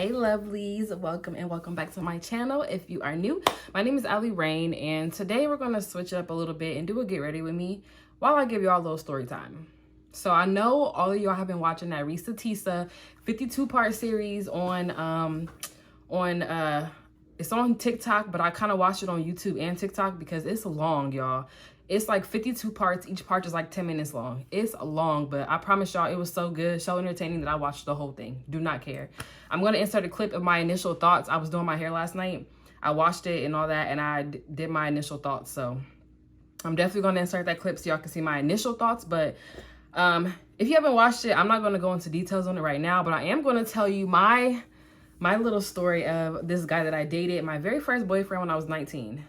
Hey lovelies, welcome back to my channel. If you are new, my name is Ali Rain, and today we're gonna switch it up a little bit and do a get ready with me while I give y'all a little story time. So I know all of y'all have been watching that Tessa 52-part series on it's on TikTok, but I kind of watched it on YouTube and TikTok because it's long, y'all. It's like 52 parts. Each part is like 10 minutes long. It's long, but I promise y'all it was so good, so entertaining that I watched the whole thing. Do not care. I'm going to insert a clip of my initial thoughts. I was doing my hair last night. I watched it and all that, and I did my initial thoughts. So I'm definitely going to insert that clip so y'all can see my initial thoughts. But if you haven't watched it, I'm not going to go into details on it right now, but I am going to tell you my little story of this guy that I dated, my very first boyfriend when I was 19.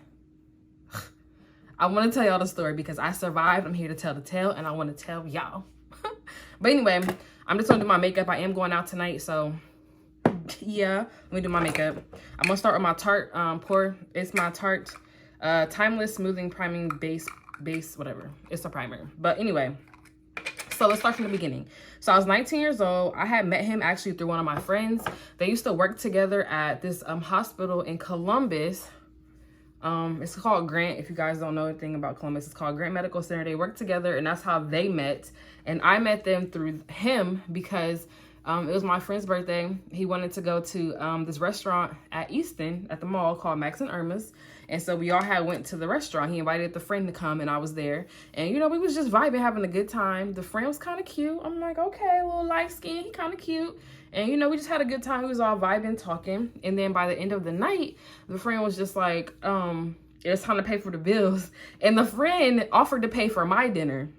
I want to tell y'all the story because I survived. I'm here to tell the tale, and I want to tell y'all. But anyway, I'm just going to do my makeup. I am going out tonight, so yeah, let me do my makeup. I'm going to start with my Tarte pour. It's my Tarte Timeless Smoothing Priming Base, whatever. It's a primer. But anyway, so let's start from the beginning. So I was 19 years old. I had met him actually through one of my friends. They used to work together at this hospital in Columbus. It's called Grant. If you guys don't know anything about Columbus, it's called Grant Medical Center. They work together, and that's how they met. And I met them through him because it was my friend's birthday. He wanted to go to this restaurant at Easton at the mall called Max and Irma's. And so we all went to the restaurant. He invited the friend to come, and I was there. And, you know, we was just vibing, having a good time. The friend was kind of cute. I'm like, okay, a little light skin. He kind of cute. And, you know, we just had a good time. We was all vibing, talking. And then by the end of the night, the friend was just like, it's time to pay for the bills. And the friend offered to pay for my dinner.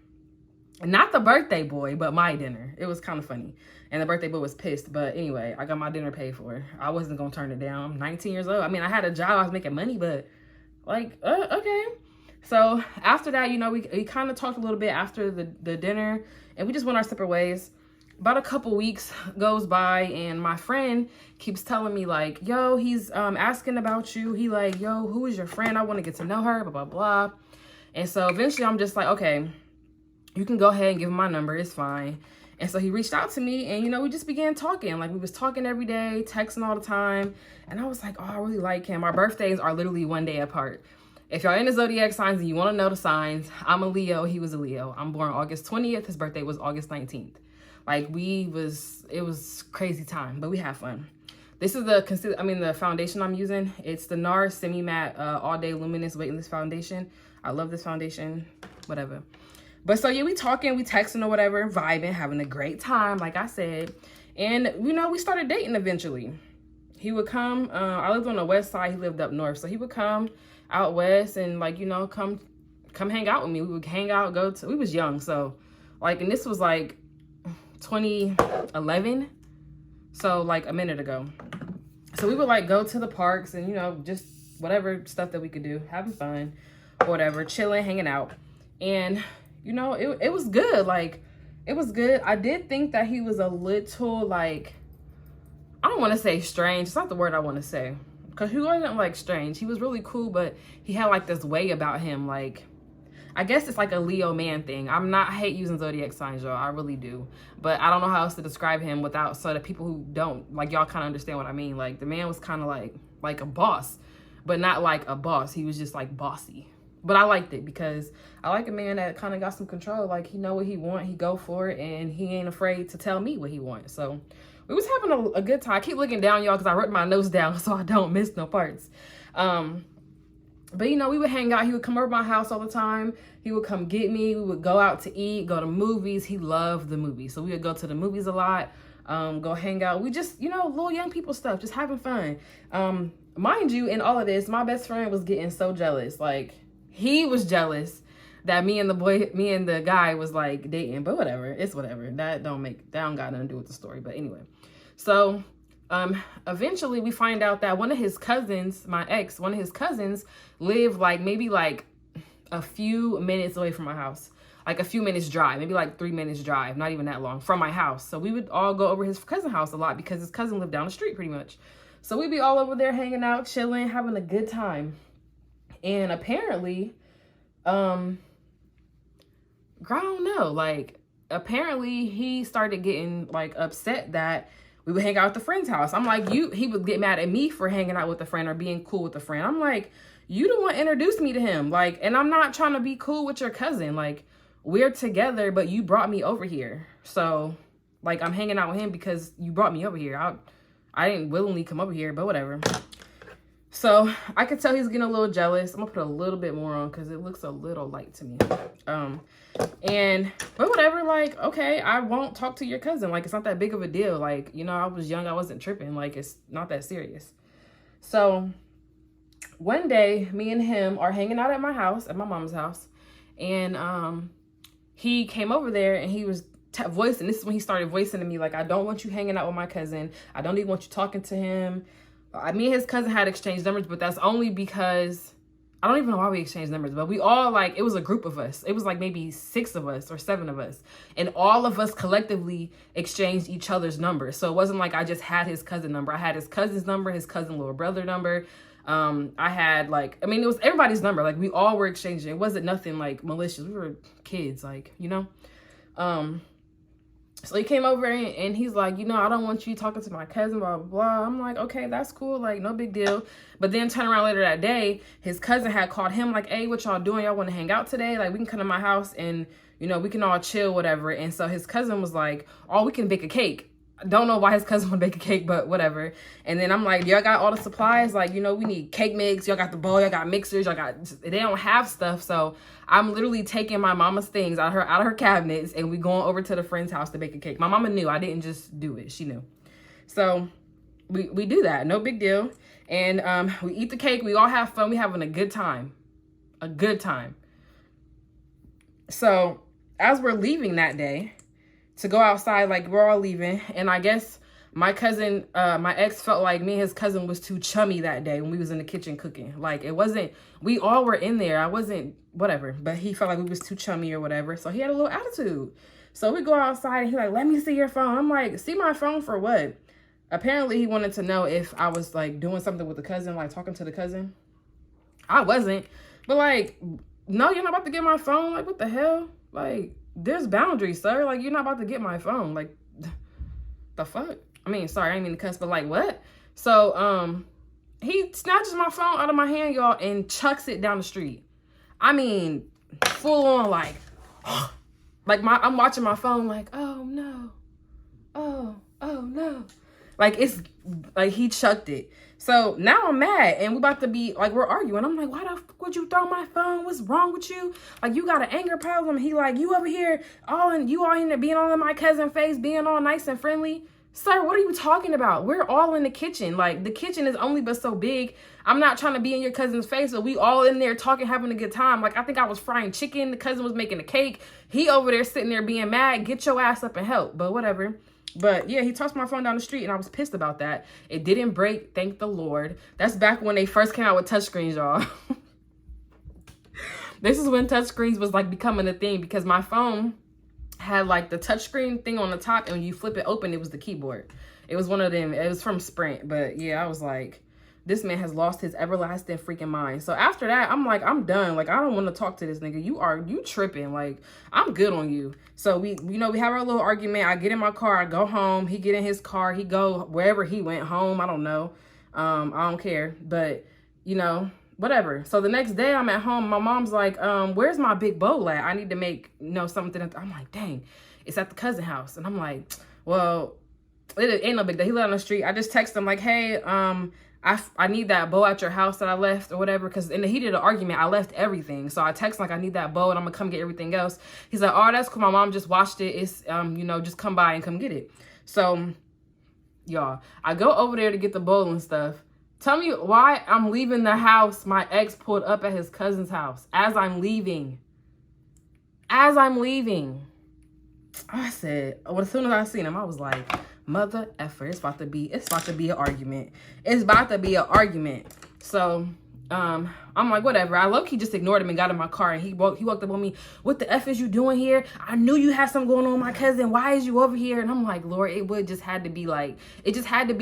Not the birthday boy, but my dinner. It was kind of funny. And the birthday boy was pissed. But anyway, I got my dinner paid for. I wasn't going to turn it down. I'm 19 years old. I mean, I had a job. I was making money, but like, okay. So after that, you know, we kind of talked a little bit after the dinner. And we just went our separate ways. About a couple weeks goes by, and my friend keeps telling me like, yo, he's asking about you. He like, yo, who is your friend? I want to get to know her, blah, blah, blah. And so eventually I'm just like, okay, you can go ahead and give him my number. It's fine. And so he reached out to me, and, you know, we just began talking. Like, we was talking every day, texting all the time. And I was like, oh, I really like him. Our birthdays are literally one day apart. If y'all into zodiac signs and you want to know the signs, I'm a Leo. He was a Leo. I'm born August 20th. His birthday was August 19th. Like, it was crazy time, but we had fun. This is the foundation I'm using. It's the NARS Semi Matte All Day Luminous Weightless Foundation. I love this foundation, whatever. But so yeah, we talking, we texting or whatever, vibing, having a great time, like I said. And, you know, we started dating eventually. He would come, I lived on the west side, he lived up north. So he would come out west and, like, you know, come hang out with me. We would hang out, we was young. So like, and this was like 2011, so like a minute ago. So we would like go to the parks and, you know, just whatever stuff that we could do, having fun or whatever, chilling, hanging out. And, you know, it was good. Like, it was good. I did think that he was a little, like, I don't want to say strange. It's not the word I want to say, because he wasn't like strange. He was really cool, but he had like this way about him. Like, I guess it's like a Leo man thing. I hate using zodiac signs, y'all. I really do. But I don't know how else to describe him without, so that people who don't, like, y'all kind of understand what I mean. Like, the man was kind of like a boss, but not like a boss. He was just like bossy. But I liked it because I like a man that kind of got some control. Like, he know what he want, he go for it, and he ain't afraid to tell me what he wants. So we was having a good time. I keep looking down, y'all, because I wrote my notes down so I don't miss no parts. But, you know, we would hang out. He would come over my house all the time. He would come get me. We would go out to eat, go to movies. He loved the movies. So we would go to the movies a lot, go hang out. We just, you know, little young people stuff, just having fun. Mind you, in all of this, my best friend was getting so jealous. Like, he was jealous that me and the guy was like dating, but whatever. It's whatever. That don't got nothing to do with the story. But anyway, so eventually we find out that one of his cousins, my ex, one of his cousins lived like maybe like a few minutes away from my house, like a few minutes drive, maybe like 3 minutes drive, not even that long from my house. So we would all go over his cousin's house a lot because his cousin lived down the street pretty much. So we'd be all over there hanging out, chilling, having a good time. And apparently, I don't know, like, apparently he started getting like upset that we would hang out at the friend's house. I'm like, he would get mad at me for hanging out with a friend or being cool with a friend. I'm like, you the one introduced me to him. Like, and I'm not trying to be cool with your cousin. Like, we're together, but you brought me over here. So, like, I'm hanging out with him because you brought me over here. I didn't willingly come over here, but whatever. So, I could tell he's getting a little jealous. I'm going to put a little bit more on because it looks a little light to me. But whatever, like, okay, I won't talk to your cousin. Like, it's not that big of a deal. Like, you know, I was young. I wasn't tripping. Like, it's not that serious. So, one day, me and him are hanging out at my house, at my mom's house. And he came over there and he was voicing. This is when he started voicing to me, like, I don't want you hanging out with my cousin. I don't even want you talking to him. Me and his cousin had exchanged numbers, but that's only because I don't even know why we exchanged numbers, but we all, like, it was a group of us. It was like maybe 6 of us or 7 of us. And all of us collectively exchanged each other's numbers. So it wasn't like I just had his cousin number. I had his cousin's number, his cousin little brother number. I had, like, I mean, it was everybody's number. Like, we all were exchanging. It wasn't nothing, like, malicious. We were kids, like, you know? So he came over and he's like, you know, I don't want you talking to my cousin, blah, blah, blah. I'm like, okay, that's cool. Like, no big deal. But then turn around later that day, his cousin had called him like, hey, what y'all doing? Y'all want to hang out today? Like, we can come to my house and, you know, we can all chill, whatever. And so his cousin was like, oh, we can bake a cake. I don't know why his cousin would bake a cake, but whatever. And then I'm like, y'all got all the supplies? Like, you know, we need cake mix. Y'all got the bowl. Y'all got mixers. Y'all got, they don't have stuff. So I'm literally taking my mama's things out of her cabinets and we going over to the friend's house to bake a cake. My mama knew. I didn't just do it. She knew. So we do that. No big deal. And we eat the cake. We all have fun. We having a good time. A good time. So as we're leaving that day, to go outside, like, we're all leaving. And I guess my cousin, my ex felt like me and his cousin was too chummy that day when we was in the kitchen cooking. Like, it wasn't, we all were in there. I wasn't, whatever. But he felt like we was too chummy or whatever. So he had a little attitude. So we go outside and he's like, let me see your phone. I'm like, see my phone for what? Apparently he wanted to know if I was, like, doing something with the cousin, like talking to the cousin. I wasn't. But, like, no, you're not about to get my phone. Like, what the hell? Like, there's boundaries, sir. Like, you're not about to get my phone. Like, the fuck? I mean, sorry, I didn't mean to cuss, but like, what? So, he snatches my phone out of my hand, y'all, and chucks it down the street. I mean, full on, like, like I'm watching my phone, like, oh no, oh no. Like, it's like he chucked it. So now I'm mad and we about to be like, we're arguing. I'm like, why the fuck would you throw my phone? What's wrong with you? Like, you got an anger problem. He like, you over here you all in there being all in my cousin's face, being all nice and friendly. Sir, what are you talking about? We're all in the kitchen. Like, the kitchen is only but so big. I'm not trying to be in your cousin's face, but we all in there talking, having a good time. Like, I think I was frying chicken. The cousin was making a cake. He over there sitting there being mad. Get your ass up and help. But whatever. But yeah, he tossed my phone down the street and I was pissed about that. It didn't break, thank the Lord. That's back when they first came out with touchscreens, y'all. This is when touchscreens was like becoming a thing because my phone had like the touchscreen thing on the top and when you flip it open, it was the keyboard. It was one of them. It was from Sprint. But yeah, I was like, this man has lost his everlasting freaking mind. So after that, I'm like, I'm done. Like, I don't want to talk to this nigga. You tripping. Like, I'm good on you. So we have our little argument. I get in my car. I go home. He get in his car. He go wherever he went home. I don't know. I don't care. But, you know, whatever. So the next day I'm at home. My mom's like, where's my big bowl at? I need to make, you know, something. I'm like, dang, it's at the cousin house. And I'm like, well, it ain't no big deal. He lived on the street. I just text him like, hey, I need that bow at your house that I left or whatever. Because in the heat of the argument, I left everything. So I text like, I need that bow and I'm going to come get everything else. He's like, oh, that's cool. My mom just watched it. It's, you know, just come by and come get it. So, y'all, I go over there to get the bowl and stuff. Tell me why I'm leaving the house. My ex pulled up at his cousin's house as I'm leaving. As I'm leaving. I said, well, as soon as I seen him, I was like, mother effer, it's about to be an argument. It's about to be an argument. So, I'm like, whatever. I low-key just ignored him and got in my car and he walked up on me. What the F is you doing here? I knew you had something going on with my cousin. Why is you over here? And I'm like, Lord, it just had to be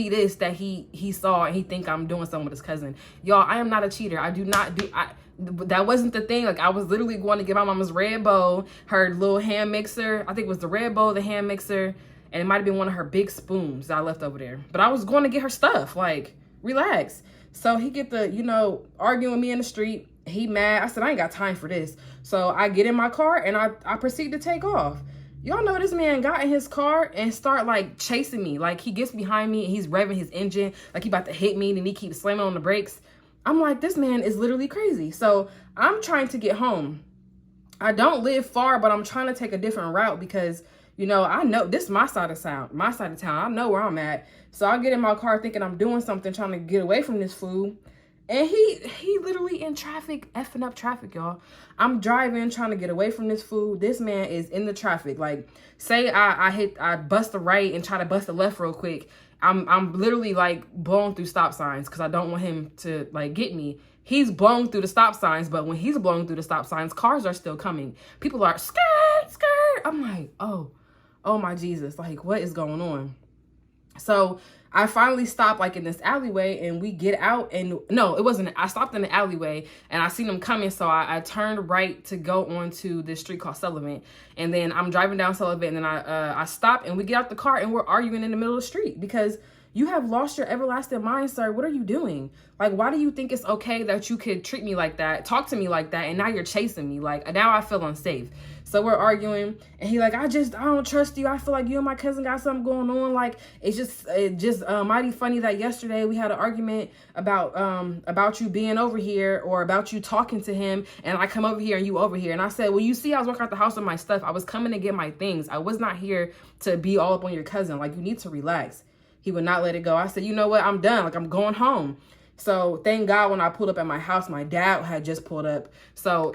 this that he saw and he think I'm doing something with his cousin. Y'all, I am not a cheater. I do not do, that wasn't the thing. Like, I was literally going to get my mama's red bowl, her little hand mixer. I think it was the red bowl, the hand mixer, And it might have been one of her big spoons that I left over there. But I was going to get her stuff. Like, relax. So he get the, you know, arguing with me in the street. He mad. I said, I ain't got time for this. So I get in my car and I proceed to take off. Y'all know this man got in his car and start like chasing me. Like he gets behind me and he's revving his engine. Like he about to hit me and he keeps slamming on the brakes. I'm like, this man is literally crazy. So I'm trying to get home. I don't live far, but I'm trying to take a different route because, you know, I know this is my side of town. I know where I'm at. So I get in my car thinking I'm doing something, trying to get away from this fool. And he literally in traffic, effing up traffic, y'all. I'm driving, trying to get away from this fool. This man is in the traffic. Like, say I bust a right and try to bust a left real quick. I'm literally like blowing through stop signs because I don't want him to like get me. He's blown through the stop signs, but when he's blowing through the stop signs, cars are still coming. People are skirt, skirt. I'm like, oh my Jesus, like what is going on? So I finally stopped like in this alleyway and we get out and no, it wasn't. I stopped in the alleyway and I seen them coming. So I turned right to go onto this street called Sullivan. And then I'm driving down Sullivan and then I stop and we get out the car and we're arguing in the middle of the street because you have lost your everlasting mind, sir. What are you doing? Like, why do you think it's okay that you could treat me like that, talk to me like that, and now you're chasing me? Like, now I feel unsafe. So we're arguing, and he like, I don't trust you. I feel like you and my cousin got something going on. Like, it's just mighty funny that yesterday we had an argument about you being over here or about you talking to him, and I come over here and you over here. And I said, well, you see, I was working out the house with my stuff. I was coming to get my things. I was not here to be all up on your cousin. Like, you need to relax. He would not let it go. I said, you know what? I'm done. Like, I'm going home. So thank God when I pulled up at my house, my dad had just pulled up. So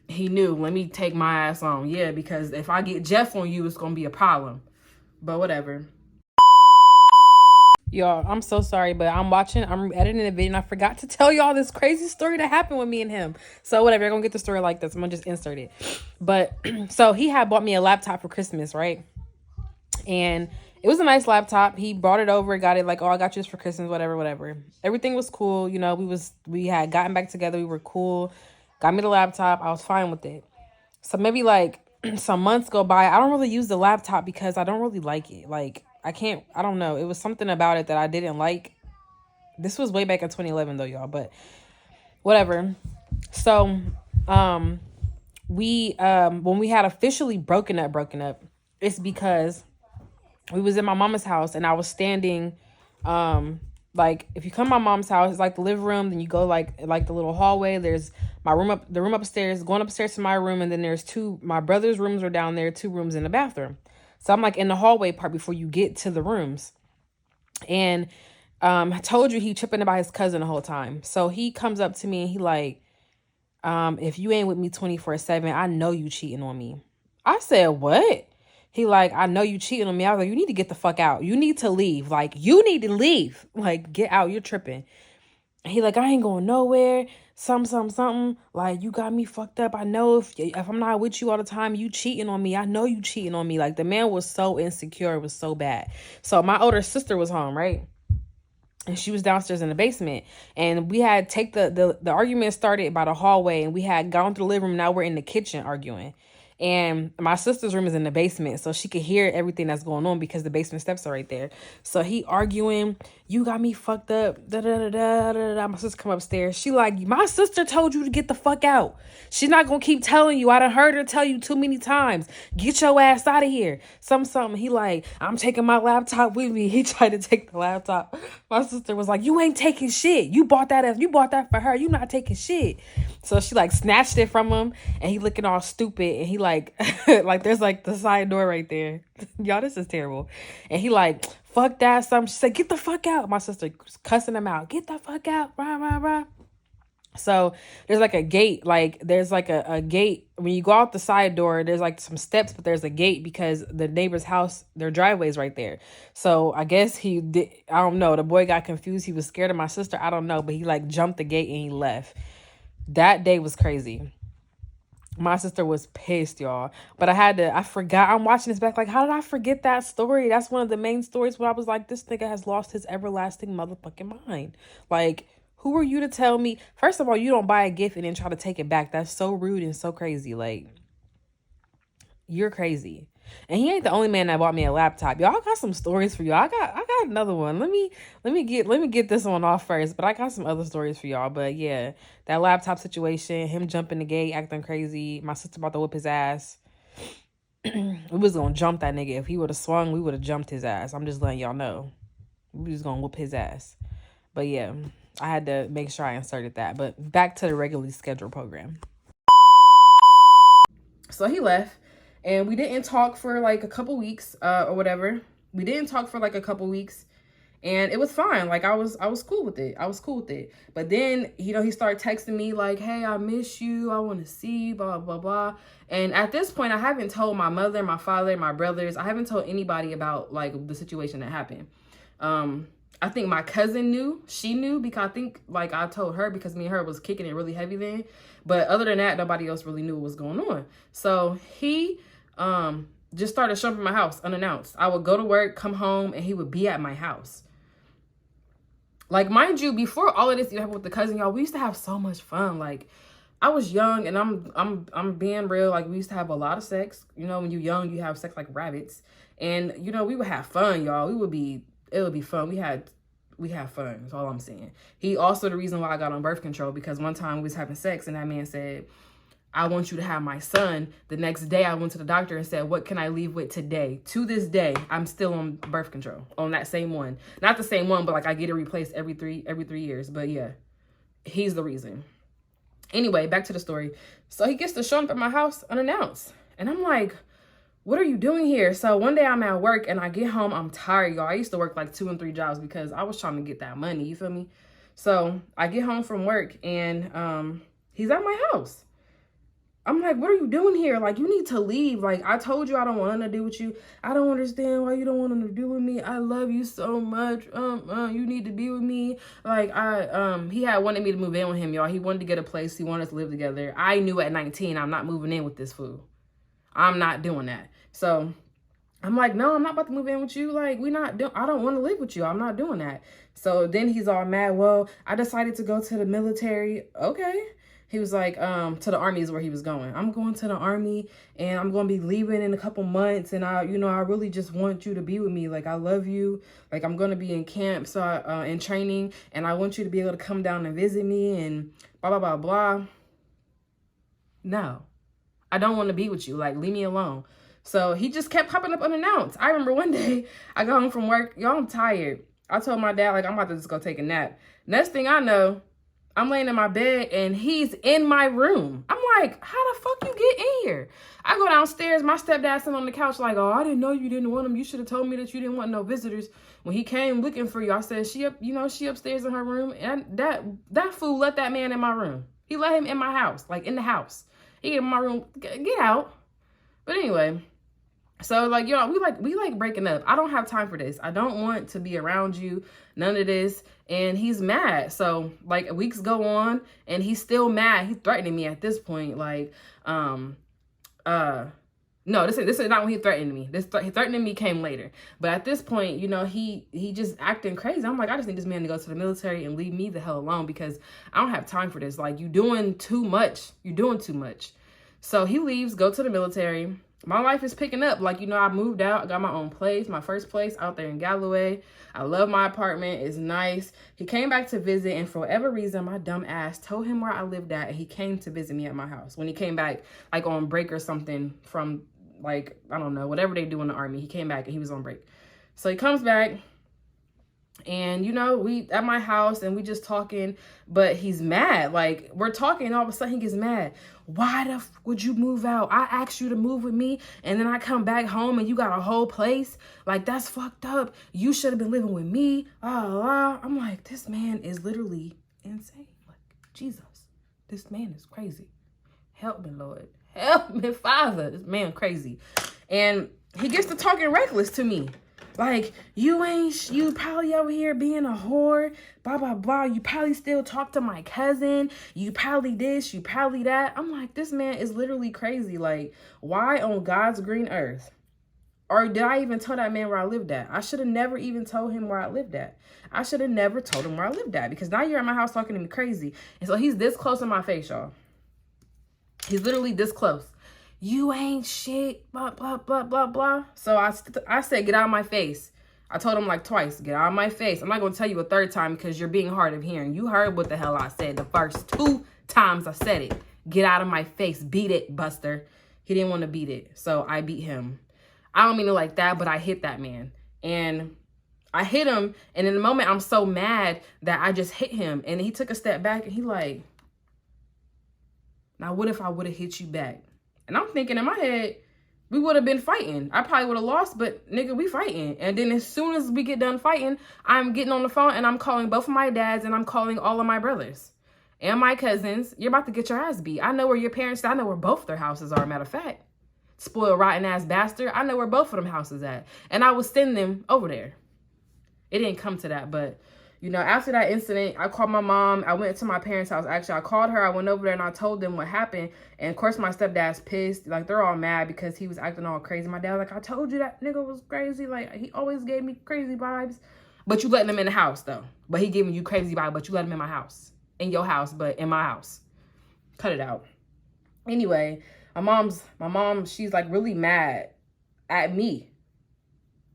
he knew, let me take my ass on. Yeah, because if I get Jeff on you, it's going to be a problem. But whatever. Y'all, I'm so sorry, but I'm editing the video and I forgot to tell y'all this crazy story that happened with me and him. So whatever, you're going to get the story like this. I'm going to just insert it. But so he had bought me a laptop for Christmas, right? And it was a nice laptop. He brought it over, got it like, oh, I got you this for Christmas, whatever. Everything was cool. You know, we had gotten back together. We were cool. Got me the laptop. I was fine with it. So maybe like some months go by. I don't really use the laptop because I don't really like it. Like I don't know. It was something about it that I didn't like. This was way back in 2011 though, y'all, but whatever. So, when we had officially broken up, it's because we was in my mama's house and I was standing, like if you come to my mom's house, it's like the living room, then you go like the little hallway. There's my room the room upstairs, going upstairs to my room. And then there's my brother's rooms are down there, 2 rooms in the bathroom. So I'm like in the hallway part before you get to the rooms. And, I told you he tripping about his cousin the whole time. So he comes up to me and he like, if you ain't with me 24/7, I know you cheating on me. I said, what? He like, I know you cheating on me. I was like, you need to get the fuck out. You need to leave. Like, you need to leave. Like, get out. You're tripping. And he like, I ain't going nowhere. Something. Like, you got me fucked up. I know if I'm not with you all the time, you cheating on me. I know you cheating on me. Like, the man was so insecure. It was so bad. So my older sister was home, right? And she was downstairs in the basement. And we had the argument started by the hallway. And we had gone through the living room. Now we're in the kitchen arguing. And my sister's room is in the basement, so she could hear everything that's going on because the basement steps are right there. So he arguing, you got me fucked up, da-da-da-da-da-da. My sister come upstairs. She like, my sister told you to get the fuck out. She's not going to keep telling you. I done heard her tell you too many times. Get your ass out of here. Something. He like, I'm taking my laptop with me. He tried to take the laptop. My sister was like, you ain't taking shit. You bought that for her. You not taking shit. So she like snatched it from him and he looking all stupid and he like there's like the side door right there. Y'all, this is terrible. And he like, fuck that. She said, get the fuck out. My sister cussing him out. Get the fuck out. Rah, rah, rah. So there's like a gate, like there's like a gate. When you go out the side door, there's like some steps, but there's a gate because the neighbor's house, their driveway is right there. So I guess I don't know. The boy got confused. He was scared of my sister. I don't know, but he like jumped the gate and he left. That day was crazy. My sister was pissed, y'all. But I forgot. I'm watching this back like, how did I forget that story? That's one of the main stories where I was like, this nigga has lost his everlasting motherfucking mind. Like, who are you to tell me? First of all, you don't buy a gift and then try to take it back. That's so rude and so crazy. Like, you're crazy. And he ain't the only man that bought me a laptop. Y'all got some stories for y'all. I got another one. Let me get this one off first. But I got some other stories for y'all. But yeah, that laptop situation, him jumping the gate, acting crazy. My sister about to whip his ass. We was gonna jump that nigga. If he would have swung, we would have jumped his ass. I'm just letting y'all know. We was gonna whoop his ass. But yeah, I had to make sure I inserted that. But back to the regularly scheduled program. So he left, and we didn't talk for like a couple weeks, or whatever. We didn't talk for like a couple weeks, and it was fine. Like I was cool with it. I was cool with it. But then, you know, he started texting me like, "Hey, I miss you. I want to see you, blah, blah, blah." And at this point, I haven't told my mother, my father, my brothers. I haven't told anybody about like the situation that happened. I think my cousin knew. She knew because I think like I told her because me and her was kicking it really heavy then. But other than that, nobody else really knew what was going on. So he just started showing up at my house unannounced. I would go to work, come home, and he would be at my house. Like, mind you, before all of this happened with the cousin, y'all, we used to have so much fun. Like, I was young, and I'm being real. Like, we used to have a lot of sex. You know, when you're young, you have sex like rabbits. And, you know, we would have fun, y'all. It would be fun. We had fun. That's all I'm saying. He also the reason why I got on birth control, because one time we was having sex and that man said, "I want you to have my son." The next day I went to the doctor and said, "What can I leave with today?" To this day, I'm still on birth control, on that same one. Not the same one, but like I get it replaced every three years. But yeah, he's the reason. Anyway, back to the story. So he gets to show up at my house unannounced. And I'm like, "What are you doing here?" So one day I'm at work and I get home. I'm tired, y'all. I used to work like 2 and 3 jobs because I was trying to get that money. You feel me? So I get home from work and he's at my house. I'm like, "What are you doing here? Like, you need to leave. Like, I told you I don't want nothing to do with you. I don't understand why you don't want nothing to do with me. I love you so much. You need to be with me." Like, he had wanted me to move in with him, y'all. He wanted to get a place. He wanted us to live together. I knew at 19, I'm not moving in with this fool. I'm not doing that. So I'm like, "No, I'm not about to move in with you. Like, I don't want to live with you. I'm not doing that." So then he's all mad. "Well, I decided to go to the military." Okay. He was like, to the army is where he was going. "I'm going to the army and I'm going to be leaving in a couple months. And I really just want you to be with me. Like, I love you. Like, I'm going to be in camp, so in training, and I want you to be able to come down and visit me and blah, blah, blah, blah." No, I don't want to be with you. Like, leave me alone. So he just kept popping up unannounced. I remember one day I got home from work. Y'all, I'm tired. I told my dad, like, I'm about to just go take a nap. Next thing I know, I'm laying in my bed and he's in my room. I'm like, "How the fuck you get in here?" I go downstairs. My stepdad's sitting on the couch like, "Oh, I didn't know you didn't want him. You should have told me that you didn't want no visitors." When he came looking for you, I said, she upstairs in her room. And that fool let that man in my room. He let him in my house, like in the house. He in my room. Get out. But anyway, so like, y'all, we like breaking up. I don't have time for this. I don't want to be around you. None of this. And he's mad. So like weeks go on and he's still mad. He's threatening me at this point. Like, no, this is not when he threatened me. He threatening me came later. But at this point, you know, he just acting crazy. I'm like, I just need this man to go to the military and leave me the hell alone because I don't have time for this. Like, you're doing too much. You're doing too much. So he leaves, go to the military. My life is picking up. Like, you know, I moved out. I got my own place, my first place out there in Galloway. I love my apartment. It's nice. He came back to visit, and for whatever reason, my dumb ass told him where I lived at, and he came to visit me at my house. When he came back, like on break or something from, like, I don't know, whatever they do in the army. He came back, and he was on break. So he comes back, and, you know, we at my house, and we just talking, but he's mad. Like, we're talking, and all of a sudden he gets mad. "Why the f would you move out? I asked you to move with me, and then I come back home, and you got a whole place? Like, that's fucked up. You should have been living with me." I'm like, this man is literally insane. Like, Jesus, this man is crazy. Help me, Lord. Help me, Father. This man crazy. And he gets to talking reckless to me. Like, you probably over here being a whore, blah, blah, blah. You probably still talk to my cousin. You probably this, you probably that. I'm like, this man is literally crazy. Like, why on God's green earth? Or did I even tell that man where I lived at? I should have never even told him where I lived at. I should have never told him where I lived at, because now you're at my house talking to me crazy. And so he's this close in my face, y'all. He's literally this close. you ain't shit, blah, blah, blah, blah, blah. So I said, get out of my face. I told him like twice, get out of my face. I'm not going to tell you a third time because you're being hard of hearing. You heard what the hell I said the first 2 times I said it. Get out of my face. Beat it, Buster. He didn't want to beat it. So I beat him. I don't mean it like that, but I hit that man. And I hit him. And in the moment, I'm so mad that I just hit him. And he took a step back and he like, now what if I would have hit you back? And I'm thinking in my head, we would have been fighting. I probably would have lost, but nigga, we fighting. And then as soon as we get done fighting, I'm getting on the phone and I'm calling both of my dads and I'm calling all of my brothers and my cousins. You're about to get your ass beat. I know where your parents, I know where both their houses are, matter of fact. Spoiled, rotten ass bastard. I know where both of them houses at. And I will send them over there. It didn't come to that, but you know, after that incident, I called my mom. I went to my parents' house. Actually, I called her. I went over there and I told them what happened. And of course, my stepdad's pissed. Like, they're all mad because he was acting all crazy. My dad was like, I told you that nigga was crazy. Like, he always gave me crazy vibes. But you letting him in the house, though. But he giving you crazy vibes, but you let him in my house. In your house, but in my house. Cut it out. Anyway, my mom, she's like really mad at me.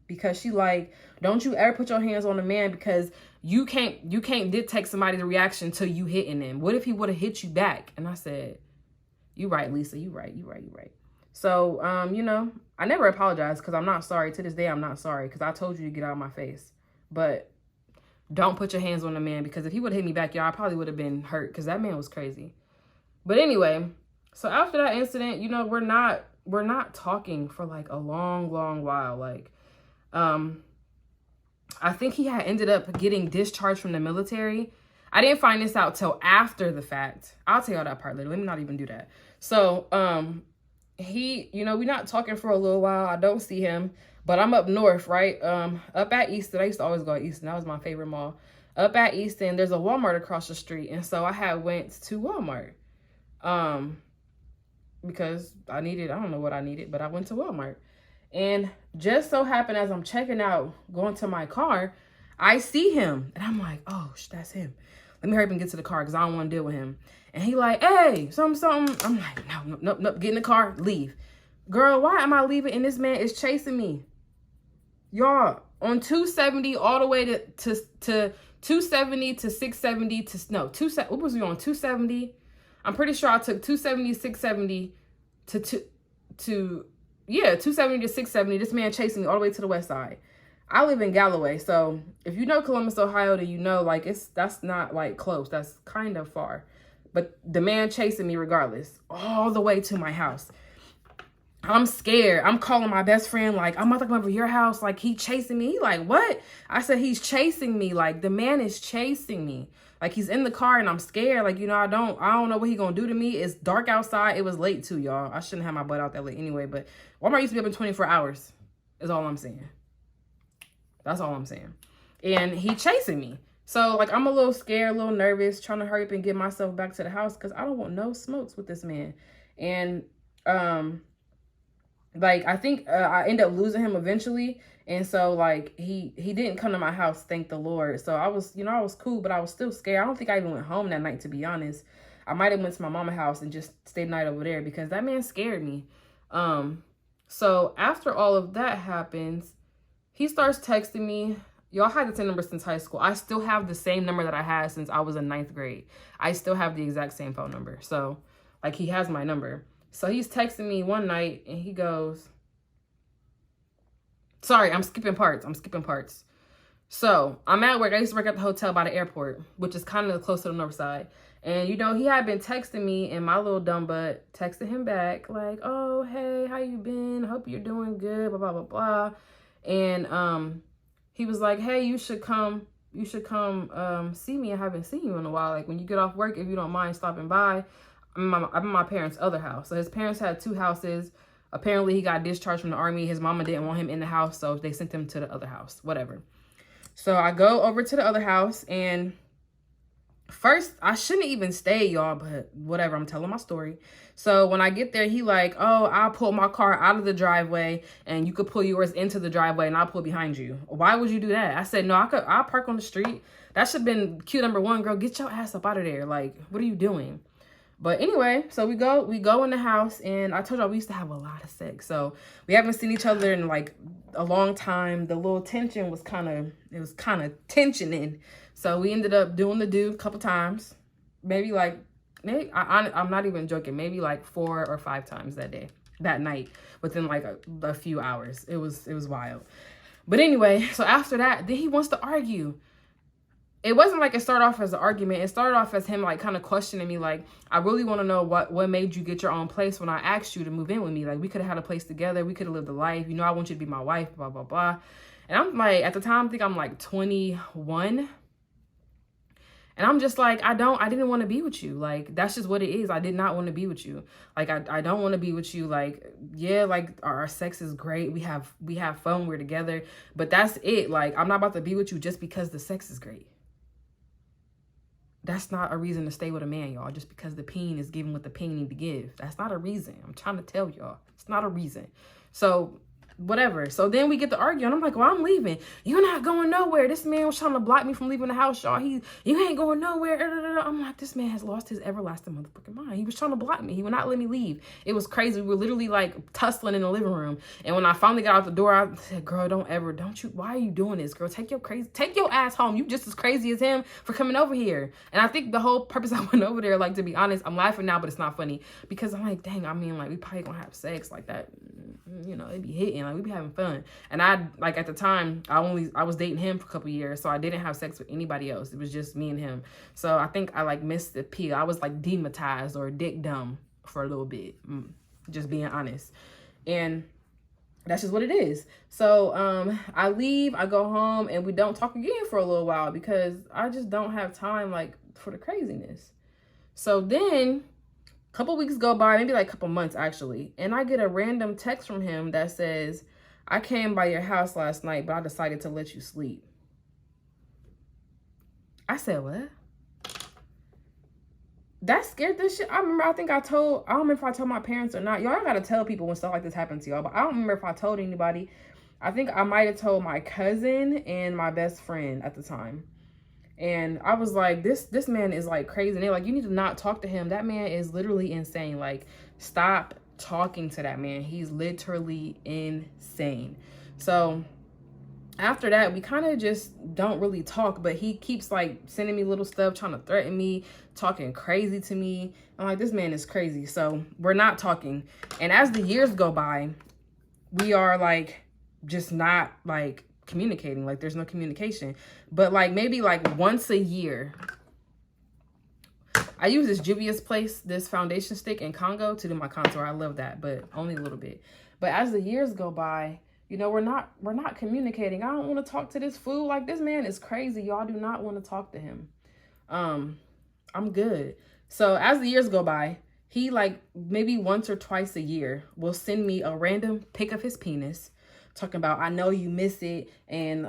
Because she like, don't you ever put your hands on a man because you can't dictate somebody's reaction till you hitting them. What if he would have hit you back? And I said, you right, Lisa, you right. So, you know, I never apologized because I'm not sorry. To this day, I'm not sorry because I told you to get out of my face. But don't put your hands on a man because if he would have hit me back, y'all, I probably would have been hurt because that man was crazy. But anyway, so after that incident, you know, we're not talking for like a long while. Like, I think he had ended up getting discharged from the military. I didn't find this out till after the fact. I'll tell y'all that part later. Let me not even do that. So, he, you know, we're not talking for a little while. I don't see him, but I'm up north, right? Up at Easton. I used to always go to Easton. That was my favorite mall. Up at Easton, there's a Walmart across the street. And so I had went to Walmart, because I don't know what I needed, but I went to Walmart. And just so happened as I'm checking out, going to my car, I see him. And I'm like, oh, that's him. Let me hurry up and get to the car because I don't want to deal with him. And he like, hey, something. I'm like, no, get in the car, leave. Girl, why am I leaving? And this man is chasing me. Y'all, on 270 all the way to 270 to 670 to, no, what was we on, 270? I'm pretty sure I took 270, 670 to 270 to 670. This man chasing me all the way to the west side. I live in Galloway, so if you know Columbus, Ohio, then you know like that's not like close. That's kind of far. But the man chasing me regardless, all the way to my house. I'm scared. I'm calling my best friend like, I'm about to come over to your house. Like, he chasing me. He like, what? I said, he's chasing me. Like, the man is chasing me. Like, he's in the car and I'm scared. Like, you know, I don't know what he gonna do to me. It's dark outside. It was late too, y'all. I shouldn't have my butt out that late anyway, but Walmart used to be open 24 hours is all I'm saying. That's all I'm saying. And he chasing me. So, like, I'm a little scared, a little nervous, trying to hurry up and get myself back to the house because I don't want no smokes with this man. And, like, I think I ended up losing him eventually. And so, like, he didn't come to my house, thank the Lord. So, I was cool, but I was still scared. I don't think I even went home that night, to be honest. I might have went to my mama's house and just stayed the night over there because that man scared me. So, after all of that happens, he starts texting me. Y'all had the same number since high school. I still have the same number that I had since I was in 9th grade. I still have the exact same phone number. So, like, he has my number. So, he's texting me one night, and he goes... Sorry, I'm skipping parts. So, I'm at work. I used to work at the hotel by the airport, which is kind of close to the north side. And, you know, he had been texting me, and my little dumb butt texted him back, like, oh, hey, how you been? Hope you're doing good, blah, blah, blah, blah. And, he was like, hey, you should come see me. I haven't seen you in a while. Like, when you get off work, if you don't mind stopping by. I'm at my parents' other house. So his parents had 2 houses. Apparently, he got discharged from the army. His mama didn't want him in the house, so they sent him to the other house, whatever. So I go over to the other house, and first, I shouldn't even stay, y'all, but whatever. I'm telling my story. So when I get there, he like, oh, I'll pull my car out of the driveway, and you could pull yours into the driveway, and I'll pull behind you. Why would you do that? I said, no, I'll park on the street. That should have been cue number 1, girl. Get your ass up out of there. Like, what are you doing? But anyway, so we go in the house, and I told y'all we used to have a lot of sex. So we haven't seen each other in like a long time. The little tension was kind of tensioning. So we ended up doing the do a couple times. Maybe I'm not even joking. Maybe like 4 or 5 times that night within like a few hours. It was wild. But anyway, so after that, then he wants to argue. It wasn't like it started off as an argument. It started off as him like kind of questioning me, like, I really want to know what made you get your own place when I asked you to move in with me. Like, we could have had a place together. We could have lived a life. You know, I want you to be my wife, blah, blah, blah. And I'm like, at the time, I think I'm like 21. And I'm just like, I didn't want to be with you. Like, that's just what it is. I did not want to be with you. Like, I don't want to be with you. Like, yeah, like our sex is great. We have fun. We're together. But that's it. Like, I'm not about to be with you just because the sex is great. That's not a reason to stay with a man, y'all. Just because the peen is giving what the peen need to give. That's not a reason. I'm trying to tell y'all. It's not a reason. So, whatever. So then we get to argue, and I'm like, well, I'm leaving. You're not going nowhere. This man was trying to block me from leaving the house, y'all. You ain't going nowhere. I'm like, this man has lost his everlasting motherfucking mind. He was trying to block me. He would not let me leave. It was crazy. We were literally like tussling in the living room. And when I finally got out the door, I said, girl, why are you doing this, girl? Take your ass home. You just as crazy as him for coming over here. And I think the whole purpose I went over there, like, to be honest, I'm laughing now, but it's not funny because I'm like, dang, I mean, like, we probably gonna have sex like that. You know, it'd be hitting, like, we be having fun. And I, like, at the time, I was dating him for a couple years, so I didn't have sex with anybody else. It was just me and him. So I think I like missed the P. I was like dematized or dick dumb for a little bit, just being honest. And that's just what it is. So I leave, I go home, and we don't talk again for a little while because I just don't have time, like, for the craziness. So then couple weeks go by, maybe like a couple months actually, and I get a random text from him that says, I came by your house last night, but I decided to let you sleep. I said, what? That scared this shit. I don't remember if I told my parents or not. Y'all gotta tell people when stuff like this happens to y'all, but I don't remember if I told anybody. I think I might have told my cousin and my best friend at the time. And I was like, this man is like crazy. And they're like, you need to not talk to him. That man is literally insane. Like, stop talking to that man. He's literally insane. So after that, we kind of just don't really talk. But he keeps like sending me little stuff, trying to threaten me, talking crazy to me. I'm like, this man is crazy. So we're not talking. And as the years go by, we are like just not like communicating. Like, there's no communication. But like maybe like once a year, I use this Juvia's Place, this foundation stick in Congo to do my contour. I love that, but only a little bit. But as the years go by, you know, we're not communicating. I don't want to talk to this fool. Like, this man is crazy. Y'all do not want to talk to him. I'm good. So as the years go by, he like maybe once or twice a year will send me a random pic of his penis, talking about, I know you miss it, and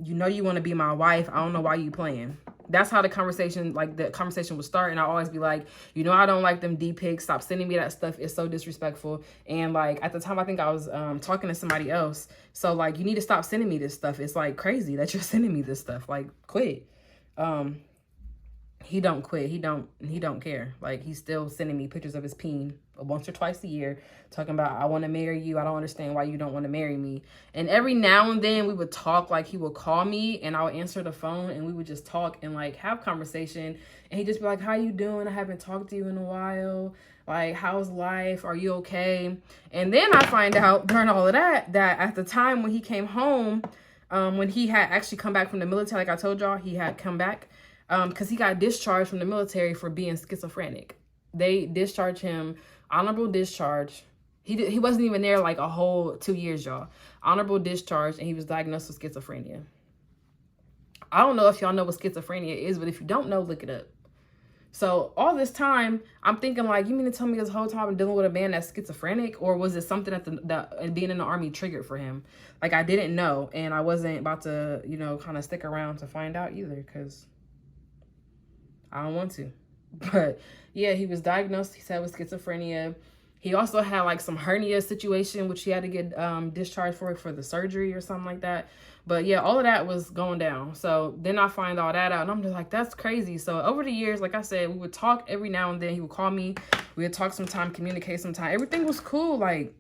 you know you want to be my wife. I don't know why you playing. That's how the conversation would start. And I always be like, you know, I don't like them D pics. Stop sending me that stuff. It's so disrespectful. And like at the time, I think I was talking to somebody else. So like, you need to stop sending me this stuff. It's like crazy that you're sending me this stuff. Like, quit. He don't quit. He don't care. Like, he's still sending me pictures of his peen once or twice a year, talking about, I want to marry you. I don't understand why you don't want to marry me. And every now and then we would talk. Like, he would call me and I would answer the phone and we would just talk and like have conversation. And he'd just be like, how you doing? I haven't talked to you in a while. Like, how's life? Are you okay? And then I find out during all of that at the time when he came home, when he had actually come back from the military, like I told y'all, he had come back because he got discharged from the military for being schizophrenic. They discharged him, honorable discharge. He wasn't even there like a whole 2 years, y'all. Honorable discharge, and he was diagnosed with schizophrenia. I don't know if y'all know what schizophrenia is, but if you don't know, look it up. So all this time, I'm thinking like, you mean to tell me this whole time I'm dealing with a man that's schizophrenic? Or was it something that being in the army triggered for him? Like, I didn't know, and I wasn't about to, you know, kind of stick around to find out either, because I don't want to. But yeah, he was diagnosed, he said, with schizophrenia. He also had like some hernia situation, which he had to get discharged for the surgery or something like that. But yeah, all of that was going down. So then I find all that out, and I'm just like, that's crazy. So over the years, like I said, we would talk every now and then. He would call me. We would talk sometime, communicate sometime. Everything was cool. Like,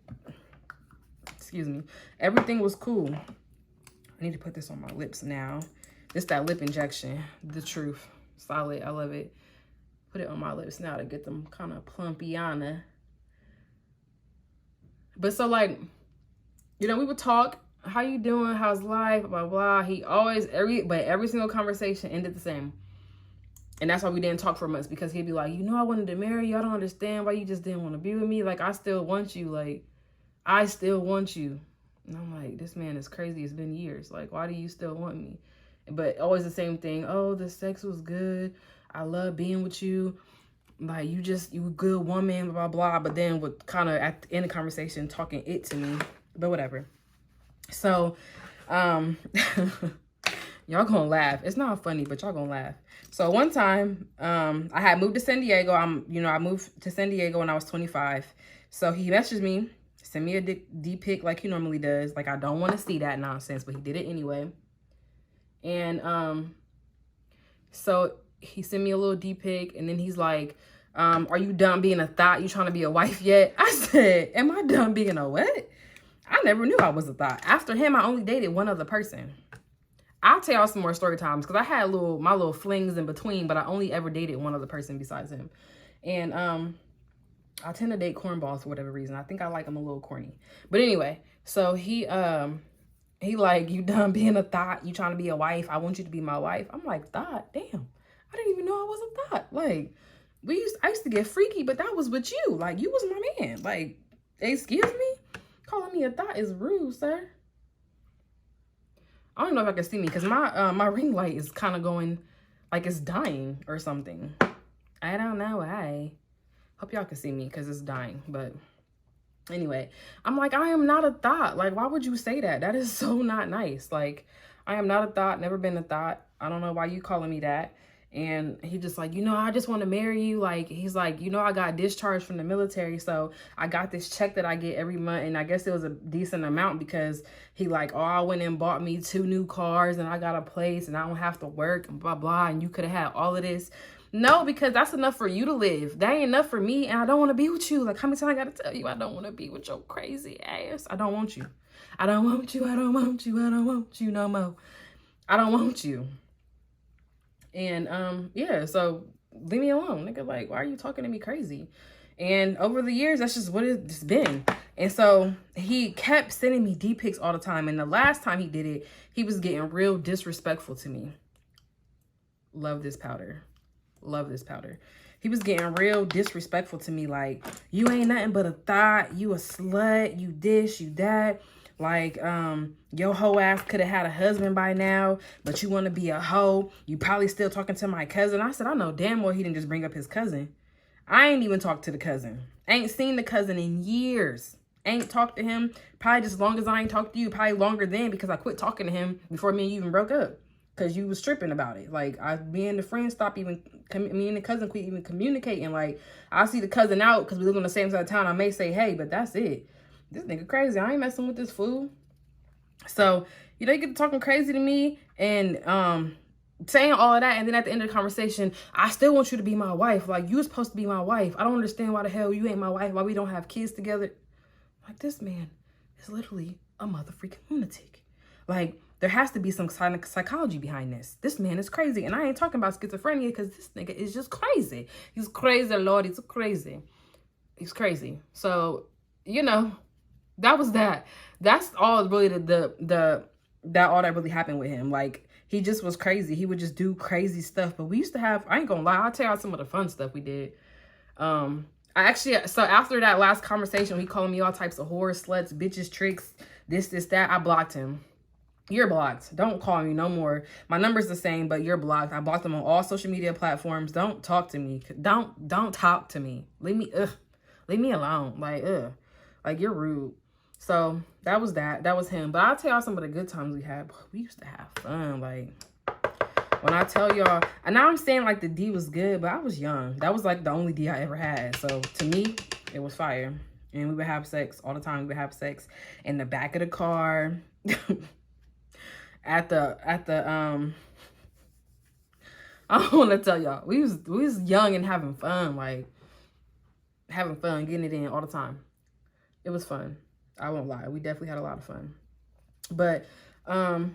excuse me. Everything was cool. I need to put this on my lips now. It's that lip injection. The truth. Solid. I love it. Put it on my lips now to get them kind of plumpiana. But so, like, you know, we would talk. How you doing? How's life? Blah, blah. He always, every single conversation ended the same. And that's why we didn't talk for months, because he'd be like, you know, I wanted to marry you. I don't understand why you just didn't want to be with me. Like, I still want you. Like, I still want you. And I'm like, this man is crazy. It's been years. Like, why do you still want me? But always the same thing. Oh, the sex was good. I love being with you. Like, you a good woman, blah, blah. But then would kind of at the end of the conversation talking it to me. But whatever. So, y'all gonna laugh. It's not funny, but y'all gonna laugh. So one time, I had moved to San Diego. I moved to San Diego when I was 25. So he messaged me, sent me a D pic like he normally does. Like, I don't want to see that nonsense, but he did it anyway. And, so he sent me a little D pic, and then he's like, are you done being a thought? You trying to be a wife yet? I said, am I done being a what? I never knew I was a thought. After him, I only dated one other person. I'll tell y'all some more story times, because I had my little flings in between, but I only ever dated one other person besides him. And I tend to date cornballs for whatever reason. I think I like them a little corny. But anyway, so he like, you done being a thought? You trying to be a wife? I want you to be my wife. I'm like, thought? Damn. I didn't even know I was a thought. Like, I used to get freaky, but that was with you. Like, you was my man. Like, excuse me? Calling me a thought is rude, sir. I don't know if I can see me, because my ring light is kind of going like it's dying or something. I don't know why. Hope y'all can see me, because it's dying. But anyway, I'm like, I am not a thought. Like, why would you say that? That is so not nice. Like, I am not a thought. Never been a thought. I don't know why you calling me that. And he just like, you know, I just want to marry you. Like, he's like, you know, I got discharged from the military, so I got this check that I get every month. And I guess it was a decent amount, because he like, oh, I went and bought me 2 new cars, and I got a place, and I don't have to work, and blah, blah. And you could have had all of this. No, because that's enough for you to live. That ain't enough for me, and I don't want to be with you. Like, how many times I got to tell you I don't want to be with your crazy ass? I don't want you. I don't want you. I don't want you. I don't want you no more. I don't want you. And, yeah, so leave me alone, nigga. Like, why are you talking to me crazy? And over the years, that's just what it's been. And so he kept sending me D pics all the time. And the last time he did it, he was getting real disrespectful to me. Love this powder. Love this powder. He was getting real disrespectful to me. Like, you ain't nothing but a thought. You a slut. You this, you that. Like, your hoe ass could have had a husband by now, but you want to be a hoe. You probably still talking to my cousin. I said, I know damn well he didn't just bring up his cousin. I ain't even talked to the cousin. Ain't seen the cousin in years. Ain't talked to him probably just as long as I ain't talked to you. Probably longer than, because I quit talking to him before me and you even broke up. Because you was tripping about it. Like, me and the friend stopped even, me and the cousin quit even communicating. Like, I see the cousin out because we live on the same side of town. I may say, hey, but that's it. This nigga crazy. I ain't messing with this fool. So, you know, you get to talking crazy to me and saying all of that. And then at the end of the conversation, I still want you to be my wife. Like, you were supposed to be my wife. I don't understand why the hell you ain't my wife. Why we don't have kids together. Like, this man is literally a motherfucking lunatic. Like, there has to be some psychology behind this. This man is crazy. And I ain't talking about schizophrenia, because this nigga is just crazy. He's crazy, Lord. He's crazy. He's crazy. So, you know, that was that. That's all really all that really happened with him. Like, he just was crazy. He would just do crazy stuff. But we used to have, I ain't gonna lie, I'll tell y'all some of the fun stuff we did. So after that last conversation, he calling me all types of whores, sluts, bitches, tricks, this, that. I blocked him. You're blocked. Don't call me no more. My number's the same, but you're blocked. I blocked him on all social media platforms. Don't talk to me. Don't talk to me. Leave me alone. Like, you're rude. So that was that. That was him. But I'll tell y'all some of the good times we had. We used to have fun. Like, when I tell y'all, and now I'm saying like the D was good, but I was young. That was like the only D I ever had. So to me, it was fire. And we would have sex all the time. We would have sex in the back of the car. at the I don't want to tell y'all. We was young and having fun, like having fun, getting it in all the time. It was fun. I won't lie. We definitely had a lot of fun. But I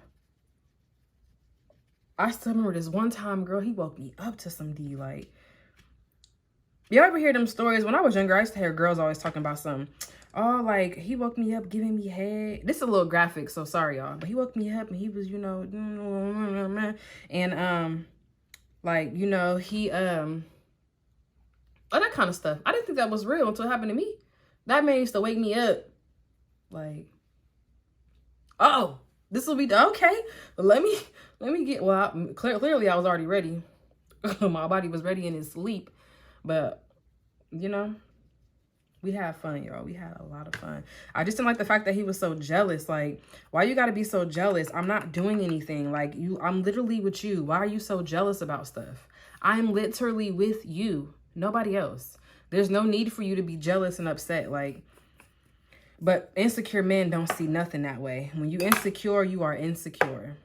still remember this one time, girl, he woke me up to some D. Like, y'all ever hear them stories? When I was younger, I used to hear girls always talking about something. Oh, like, he woke me up giving me head. This is a little graphic, so sorry, y'all. But he woke me up and he was, you know, and, like, you know, he, all that kind of stuff. I didn't think that was real until it happened to me. That man used to wake me up. Like, oh, this will be okay. But let me get, well, clearly I was already ready. My body was ready in his sleep. But, you know, we had fun, y'all. We had a lot of fun. I just didn't like the fact that he was so jealous. Like, why you gotta be so jealous? I'm not doing anything. Like, I'm literally with you. Why are you so jealous about stuff? I'm literally with you. Nobody else. There's no need for you to be jealous and upset. Like, but insecure men don't see nothing that way. When you insecure, you are insecure.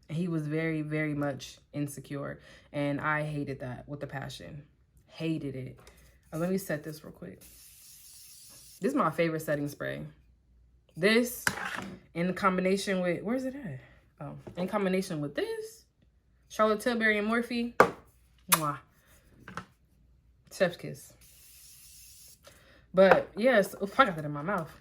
And he was very, very much insecure. And I hated that with a passion. Hated it. Let me set this real quick. This is my favorite setting spray. This in combination with, where's it at? Oh, in combination with this, Charlotte Tilbury and Morphe. Mwah. Chef's kiss. But yes, I got that in my mouth.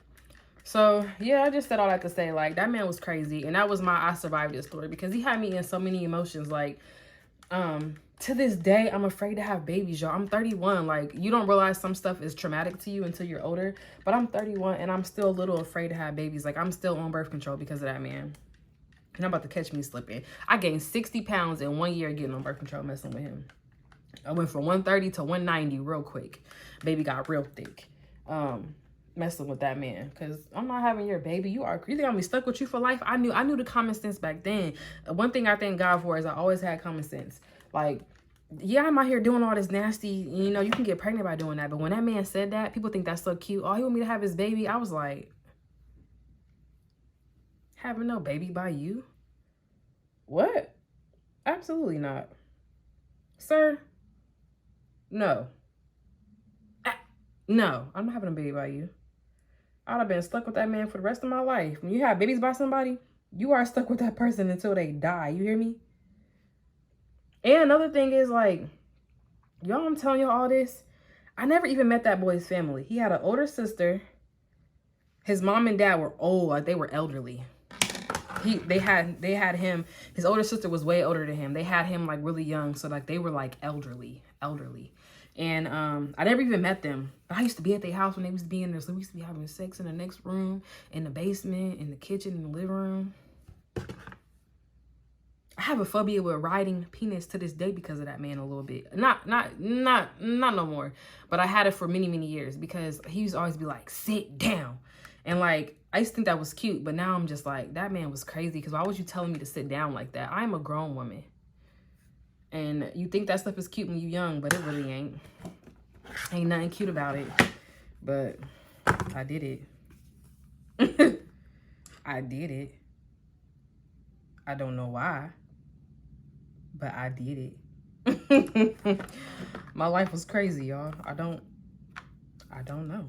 So yeah, I just said all that to say, like, that man was crazy. And that was my I survived it story, because he had me in so many emotions. Like, to this day, I'm afraid to have babies, y'all. I'm 31. Like, you don't realize some stuff is traumatic to you until you're older. But I'm 31 and I'm still a little afraid to have babies. Like, I'm still on birth control because of that man. And I'm about to catch me slipping. I gained 60 pounds in 1 year getting on birth control messing with him. I went from 130 to 190 real quick. Baby got real thick. Messing with that man, because I'm not having your baby. You think I'm gonna be stuck with you for life? I knew the common sense back then. One thing I thank God for is I always had common sense. Like, yeah, I'm out here doing all this nasty, you know, you can get pregnant by doing that. But when that man said that, people think that's so cute. Oh, he want me to have his baby. I was like, having no baby by you? What? Absolutely not. Sir, no. No, I'm not having a baby by you. I'd have been stuck with that man for the rest of my life. When you have babies by somebody, you are stuck with that person until they die. You hear me? And another thing is, like, y'all, I'm telling you all this. I never even met that boy's family. He had an older sister. His mom and dad were old. Like, they were elderly. They had him. His older sister was way older than him. They had him, like, really young. So, like, they were, like, elderly. And I never even met them. But I used to be at their house when they used to be in there. So we used to be having sex in the next room, in the basement, in the kitchen, in the living room. I have a phobia with riding penis to this day because of that man a little bit. Not no more. But I had it for many, many years because he used to always be like, sit down. And like, I used to think that was cute. But now I'm just like, that man was crazy. Because why was you telling me to sit down like that? I'm a grown woman. And you think that stuff is cute when you're young, but it really ain't. Ain't nothing cute about it. But I did it. I did it. I don't know why, but I did it. My life was crazy, y'all. I don't know.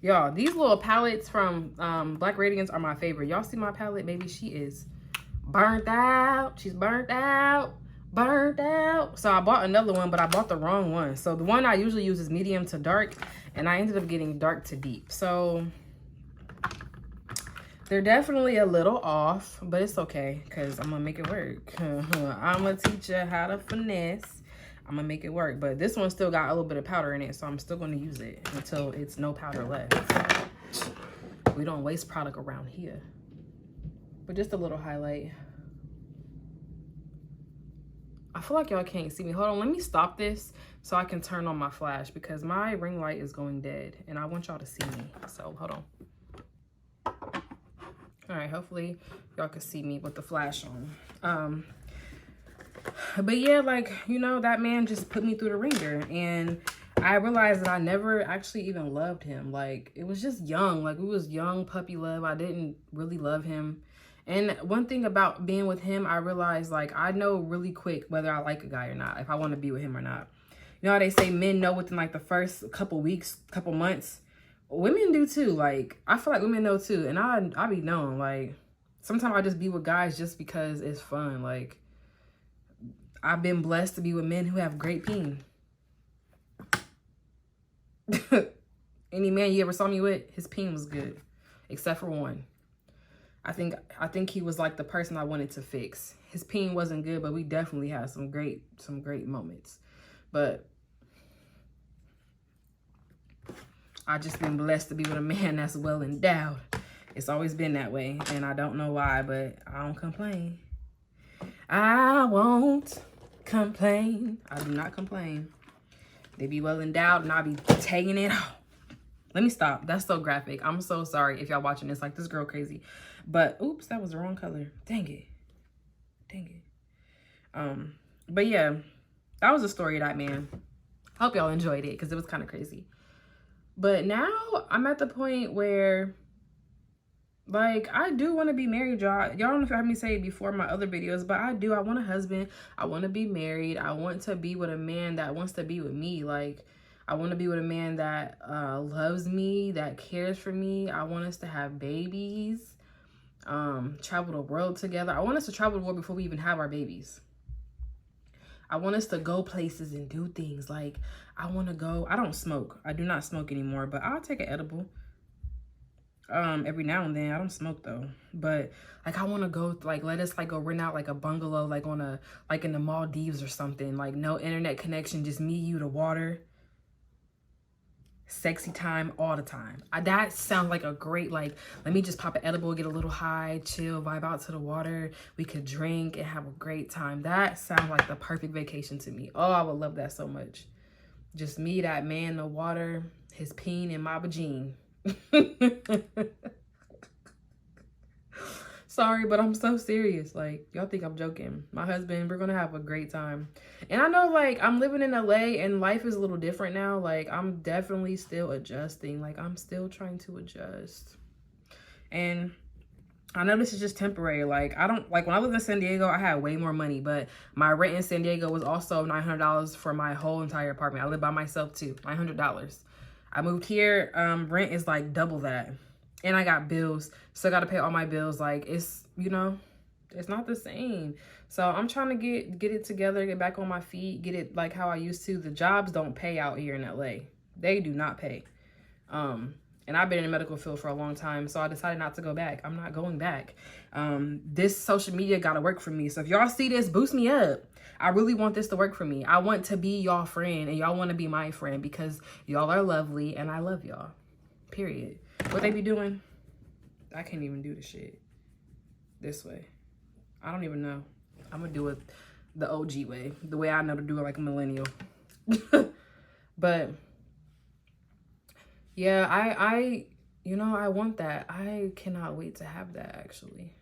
Y'all, these little palettes from Black Radiance are my favorite. Y'all see my palette? Maybe she is burnt out. She's burnt out. Burnt out. So I bought another one, but I bought the wrong one. So the one I usually use is medium to dark, and I ended up getting dark to deep. So they're definitely a little off, but it's okay because I'm gonna make it work. I'm gonna teach you how to finesse. I'm gonna make it work. But this one still got a little bit of powder in it, so I'm still gonna use it until it's no powder left. We don't waste product around here. But just a little highlight. I feel like y'all can't see me. Hold on, let me stop this so I can turn on my flash because my ring light is going dead and I want y'all to see me. So hold on. All right, hopefully y'all can see me with the flash on. But yeah, like, you know, that man just put me through the ringer and I realized that I never actually even loved him. Like, it was just young. Like, it was young puppy love. I didn't really love him. And one thing about being with him, I realized, like, I know really quick whether I like a guy or not, if I want to be with him or not. You know how they say men know within, like, the first couple weeks, couple months? Women do, too. Like, I feel like women know, too. And I be knowing, like, sometimes I just be with guys just because it's fun. Like, I've been blessed to be with men who have great peen. Any man you ever saw me with, his peen was good. Except for one. I think he was like the person I wanted to fix. His peen wasn't good, but we definitely had some great moments. But I just been blessed to be with a man that's well endowed. It's always been that way, and I don't know why, but I don't complain. I won't complain. I do not complain. They be well endowed, and I be taking it off. Let me stop. That's so graphic. I'm so sorry if y'all watching this. Like, this girl crazy. But, oops, that was the wrong color. Dang it. But yeah, that was the story of that man. I hope y'all enjoyed it because it was kind of crazy. But now I'm at the point where, like, I do want to be married, y'all. Y'all don't know if you heard me say it before in my other videos, but I do. I want a husband. I want to be married. I want to be with a man that wants to be with me. Like, I want to be with a man that loves me, that cares for me. I want us to have babies, travel the world together. I want us to travel the world before we even have our babies. I want us to go places and do things. Like, I want to go. I don't smoke. I do not smoke anymore, but I'll take an edible. Every now and then. I don't smoke though. But like, I want to go, like, let us like go rent out like a bungalow, like on a, like in the Maldives or something. Like, no internet connection, just me, you, the water. Sexy time all the time. That sounds like a great, like, let me just pop an edible, get a little high, chill, vibe out to the water. We could drink and have a great time. That sounds like the perfect vacation to me. Oh, I would love that so much. Just me, that man, the water, his peen, and my vagine. Sorry, but I'm so serious. Like, y'all think I'm joking. My husband, we're gonna have a great time. And I know, like, I'm living in LA and life is a little different now. Like, I'm definitely still adjusting. Like, I'm still trying to adjust. And I know this is just temporary. Like, I don't, like, when I lived in San Diego, I had way more money. But my rent in San Diego was also $900 for my whole entire apartment. I live by myself, too. $900. I moved here, rent is like double that. And I got bills. Still got to pay all my bills. Like, it's, you know, it's not the same. So I'm trying to get it together, get back on my feet, get it like how I used to. The jobs don't pay out here in LA. They do not pay. And I've been in the medical field for a long time, so I decided not to go back. I'm not going back. This social media got to work for me. So if y'all see this, boost me up. I really want this to work for me. I want to be y'all friend, and y'all want to be my friend because y'all are lovely, and I love y'all. Period. What they be doing? I can't even do the shit this way. I don't even know. I'm going to do it the OG way. The way I know to do it like a millennial. But yeah, I you know, I want that. I cannot wait to have that, actually.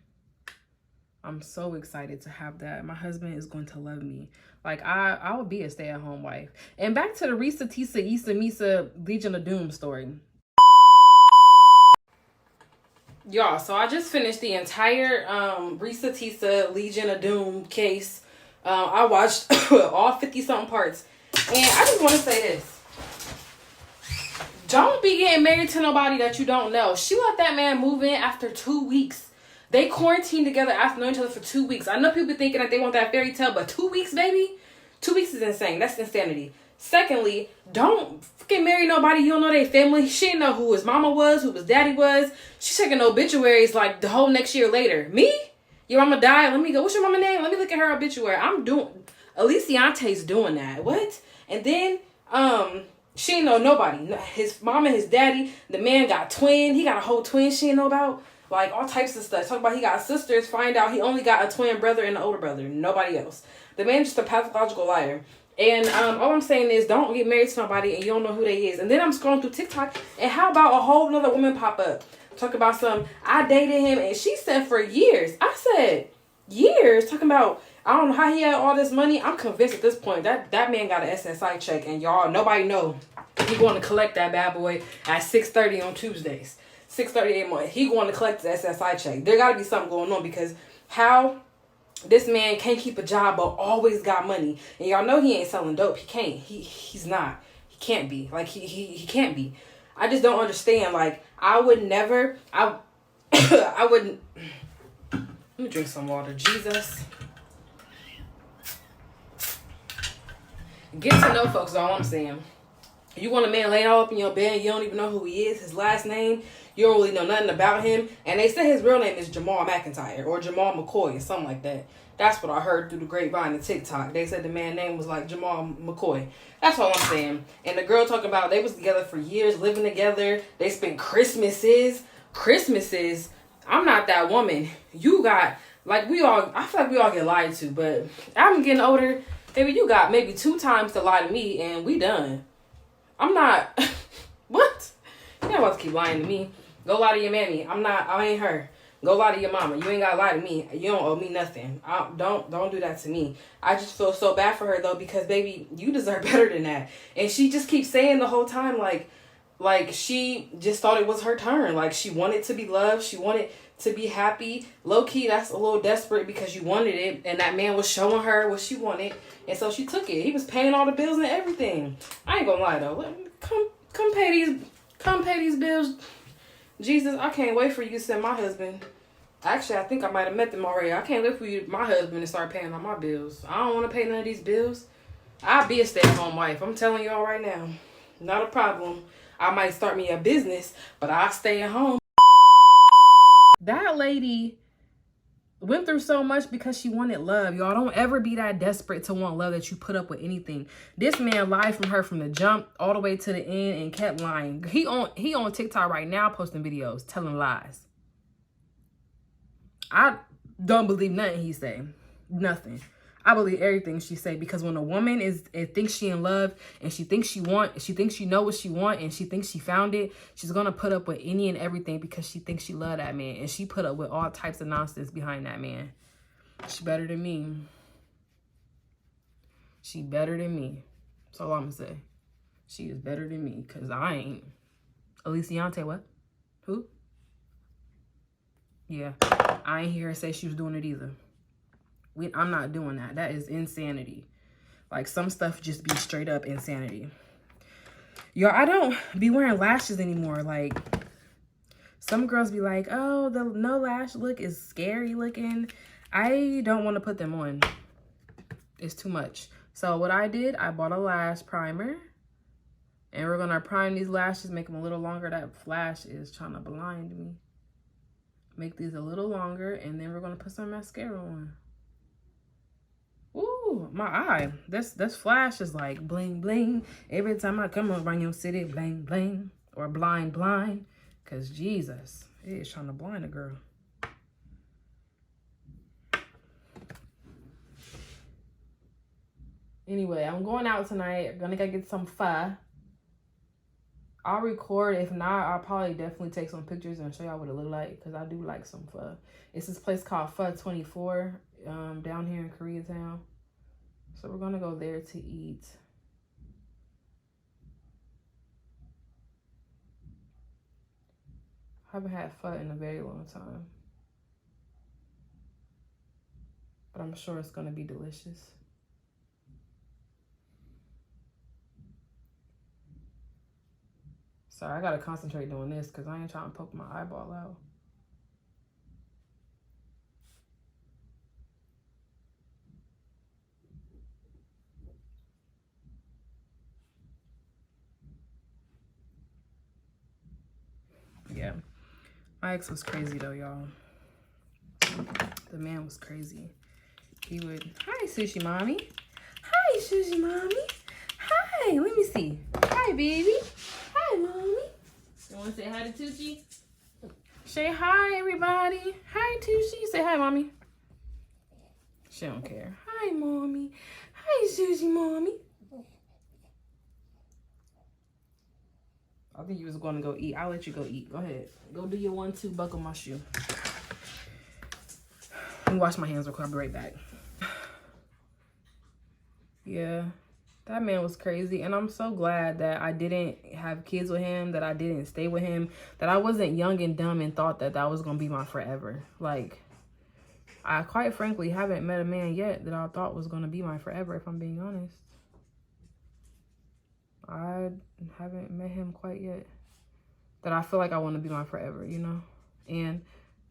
I'm so excited to have that. My husband is going to love me. Like, I would be a stay-at-home wife. And back to the Ressa, Tessa, Issa, Misa, Legion of Doom story. Y'all, so I just finished the entire Ressa, Tessa, Legion of Doom case. I watched all 50-something parts. And I just want to say this. Don't be getting married to nobody that you don't know. She let that man move in after 2 weeks. They quarantined together after knowing each other for 2 weeks. I know people thinking that they want that fairy tale, but 2 weeks, baby? 2 weeks is insane. That's insanity. Secondly, don't fucking marry nobody you don't know their family. She didn't know who his mama was, who his daddy was. She's checking obituaries like the whole next year later. Me? Your mama died? Let me go. What's your mama name? Let me look at her obituary. I'm doing... Aliciante's doing that. What? And then, she didn't know nobody. His mama, his daddy, the man got twin. He got a whole twin she didn't know about. Like, all types of stuff. Talk about he got sisters. Find out he only got a twin brother and an older brother. Nobody else. The man's just a pathological liar. And all I'm saying is don't get married to nobody and you don't know who they is. And then I'm scrolling through TikTok. And how about a whole nother woman pop up? Talk about I dated him. And she said for years. I said, years? Talking about, I don't know how he had all this money. I'm convinced at this point that man got an SSI check. And y'all, nobody know. He going to collect that bad boy at 6:30 on Tuesdays. $638 a month. He going to collect his SSI check. There got to be something going on, because how this man can't keep a job but always got money. And y'all know he ain't selling dope. He can't. He's not. He can't be. Like, he can't be. I just don't understand. Like, I would never. I wouldn't. Let me drink some water. Jesus. Get to know folks is all I'm saying. You want a man laying all up in your bed, you don't even know who he is, his last name, you don't really know nothing about him. And they say his real name is Jamal McIntyre or Jamal McCoy or something like that. That's what I heard through the grapevine and TikTok. They said the man's name was like Jamal McCoy. That's all I'm saying. And the girl talking about they was together for years, living together. They spent Christmases. I'm not that woman. You got, like, I feel like we all get lied to, but I'm getting older. Baby, you got maybe 2 times to lie to me and we done. I'm not. What? You're not about to keep lying to me. Go lie to your mammy. I ain't her. Go lie to your mama. You ain't gotta lie to me. You don't owe me nothing. Don't do that to me. I just feel so bad for her though, because baby, you deserve better than that. And she just keeps saying the whole time, like she just thought it was her turn. Like, she wanted to be loved. She wanted to be happy. Low key, that's a little desperate, because you wanted it, and that man was showing her what she wanted, and so she took it. He was paying all the bills and everything. I ain't gonna lie though. Come pay these bills. Jesus, I can't wait for you to send my husband. Actually, I think I might have met them already. I can't wait for my husband to start paying all my bills. I don't want to pay none of these bills. I'll be a stay-at-home wife. I'm telling y'all right now. Not a problem. I might start me a business, but I'll stay at home. That lady went through so much because she wanted love. Y'all, don't ever be that desperate to want love that you put up with anything. This man lied from her from the jump all the way to the end and kept lying. He on TikTok right now posting videos telling lies. I don't believe nothing he say. Nothing. I believe everything she say, because when a woman thinks she in love and she thinks she know what she want, and she thinks she found it, she's gonna put up with any and everything because she thinks she love that man, and she put up with all types of nonsense behind that man. She better than me. She better than me. That's all I'm gonna say. She is better than me, because I ain't. Aliciante, what? Who? Yeah, I ain't hear her say she was doing it either. I'm not doing that. That is insanity. Like, some stuff just be straight up insanity. Y'all, I don't be wearing lashes anymore. Like, some girls be like, oh, the no lash look is scary looking. I don't want to put them on. It's too much. So what I did, I bought a lash primer. And we're going to prime these lashes, make them a little longer. That flash is trying to blind me. Make these a little longer. And then we're going to put some mascara on. Ooh, my eye. This flash is like bling bling. Every time I come around your city, bling bling. Or blind blind. Because Jesus, it is trying to blind a girl. Anyway, I'm going out tonight. I'm gonna go get some pho. I'll record. If not, I'll probably definitely take some pictures and show y'all what it look like, because I do like some pho. It's this place called Pho 24 down here in Koreatown. So we're gonna go there to eat. I haven't had pho in a very long time, but I'm sure it's gonna be delicious. Sorry, I gotta concentrate doing this because I ain't trying to poke my eyeball out. Yeah, my ex was crazy though, y'all. The man was crazy. He would, hi, Sushi Mommy. Hi, Sushi Mommy. Hi, let me see. Hi, baby. Hi, Mommy. You want to say hi to Tucci? Say hi, everybody. Hi, Tucci. Say hi, Mommy. She don't care. Hi, Mommy. Hi, Sushi Mommy. I think you was going to go eat. I'll let you go eat. Go ahead. Go do your 1-2, buckle my shoe. Let me wash my hands real quick. I'll be right back. Yeah. That man was crazy. And I'm so glad that I didn't have kids with him, that I didn't stay with him, that I wasn't young and dumb and thought that that was going to be my forever. Like, I quite frankly haven't met a man yet that I thought was going to be my forever, if I'm being honest. I haven't met him quite yet that I feel like I want to be my forever, you know? And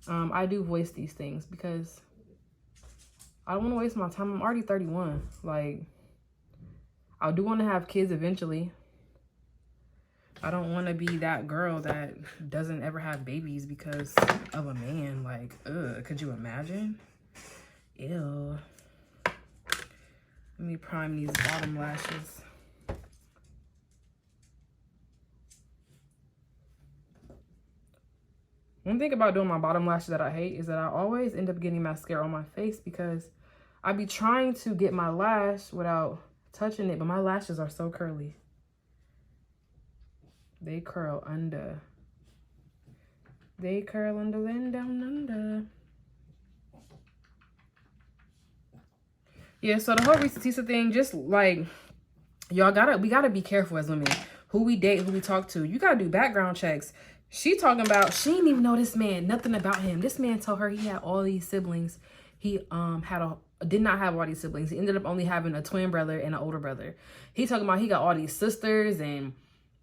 I do voice these things because I don't want to waste my time. I'm already 31. Like, I do want to have kids eventually. I don't want to be that girl that doesn't ever have babies because of a man. Like, ugh, could you imagine? Ew. Let me prime these bottom lashes. One thing about doing my bottom lashes that I hate is that I always end up getting mascara on my face because I be trying to get my lash without touching it, but my lashes are so curly. They curl under. They curl under, then down under. Yeah, so the whole Ressa Tessa thing, just like, y'all we gotta be careful as women. Who we date, who we talk to. You gotta do background checks. She talking about, she didn't even know this man, nothing about him. This man told her he had all these siblings. He did not have all these siblings. He ended up only having a twin brother and an older brother. He talking about he got all these sisters and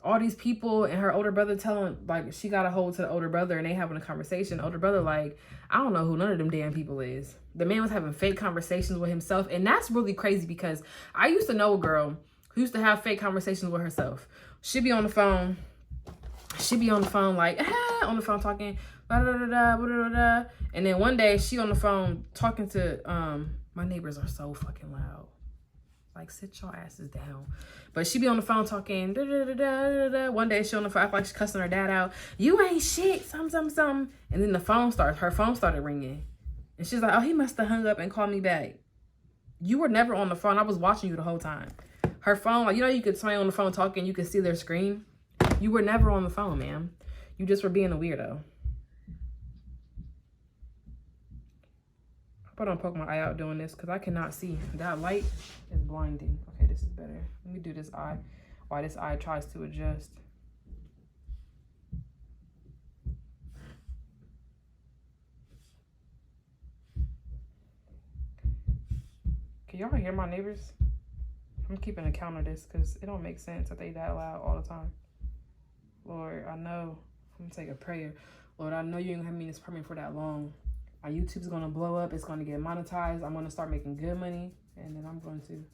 all these people, and her older brother telling, like, she got a hold to the older brother and they having a conversation. The older brother, like, I don't know who none of them damn people is. The man was having fake conversations with himself, and that's really crazy because I used to know a girl who used to have fake conversations with herself. She'd be on the phone. She'd be on the phone like, on the phone talking, and then one day she on the phone talking to, my neighbors are so fucking loud. Like, sit your asses down. But she be on the phone talking, One day she on the phone, act like she's cussing her dad out. You ain't shit, something. And then her phone started ringing. And she's like, oh, he must have hung up and called me back. You were never on the phone. I was watching you the whole time. Her phone, like, you know, you could somebody on the phone talking, you could see their screen. You were never on the phone, ma'am. You just were being a weirdo. I hope I don't poke my eye out doing this because I cannot see. That light is blinding. Okay, this is better. Let me do this eye while this eye tries to adjust. Can y'all hear my neighbors? I'm keeping account of this because it don't make sense that they that loud all the time. Lord, I know. I'm gonna take a prayer. Lord, I know you ain't gonna have me in this apartment for that long. My YouTube's gonna blow up. It's gonna get monetized. I'm gonna start making good money, and then I'm going to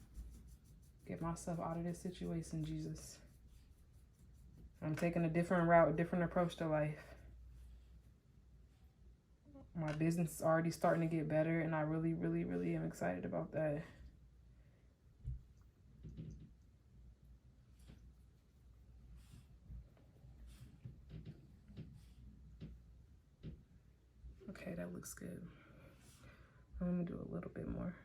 get myself out of this situation, Jesus. I'm taking a different route, a different approach to life. My business is already starting to get better, and I really, really, really am excited about that. Okay, that looks good. Let me do a little bit more.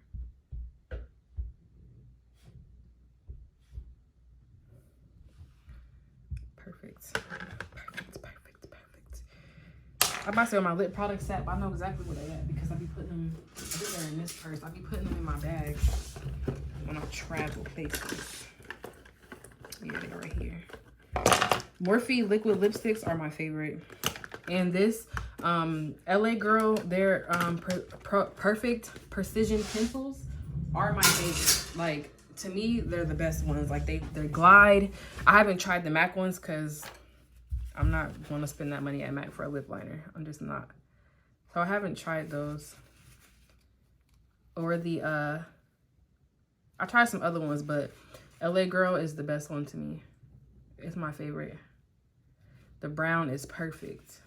Perfect. I'm about to say where my lip products at, but I know exactly where they at because I be putting them, I think they're in this purse. I be putting them in my bag when I travel places. Yeah, they're right here. Morphe liquid lipsticks are my favorite. And this LA Girl, their perfect precision pencils are my favorite. Like, to me, they're the best ones. Like, they glide. I haven't tried the MAC ones because I'm not going to spend that money at MAC for a lip liner. I'm just not. So I haven't tried those. Or the, I tried some other ones, but LA Girl is the best one to me. It's my favorite. The brown is perfect.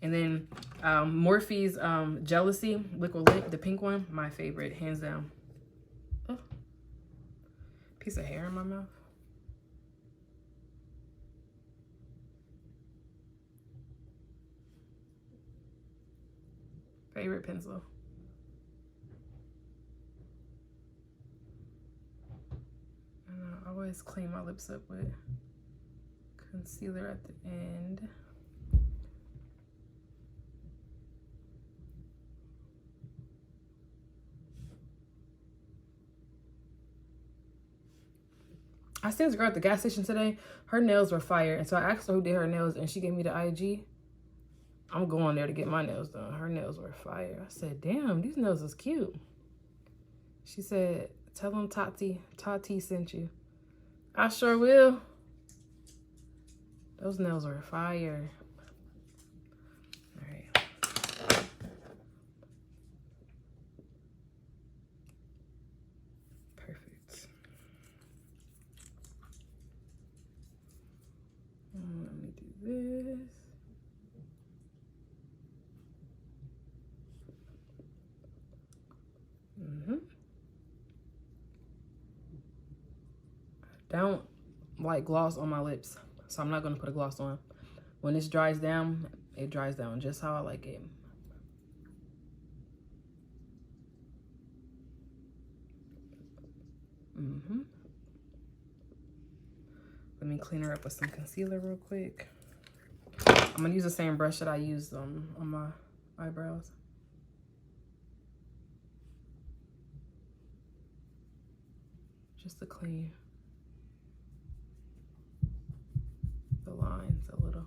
And then Morphe's Jealousy liquid lip, the pink one, my favorite, hands down. Oh, piece of hair in my mouth. Favorite pencil. And I always clean my lips up with concealer at the end. I seen this girl at the gas station today. Her nails were fire. And so I asked her who did her nails, and she gave me the IG. I'm going there to get my nails done. Her nails were fire. I said, damn, these nails is cute. She said, tell them Tati sent you. I sure will. Those nails were fire. All right. Perfect. Let me do this. I don't like gloss on my lips, so I'm not going to put a gloss on. When this dries down, it dries down just how I like it. Let me clean her up with some concealer real quick. I'm going to use the same brush that I used on my eyebrows. Just to clean the lines a little.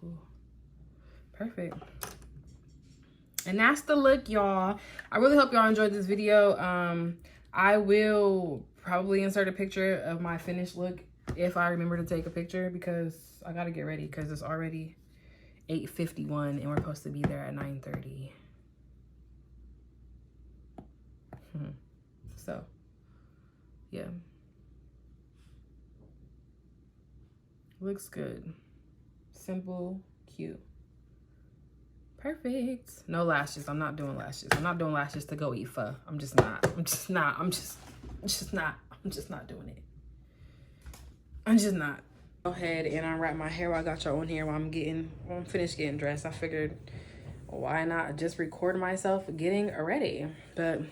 Cool. Perfect. And that's the look, y'all. I really hope y'all enjoyed this video. I will probably insert a picture of my finished look if I remember to take a picture, because I gotta get ready because it's already 8:51 and we're supposed to be there at 9:30. So, yeah. Looks good. Simple, cute. Perfect. No lashes. I'm not doing lashes. I'm not doing lashes to go eat pho. I'm just not doing it. I'm just not. Go ahead and unwrap my hair while I got y'all on here while I'm finished getting dressed. I figured, why not just record myself getting ready? But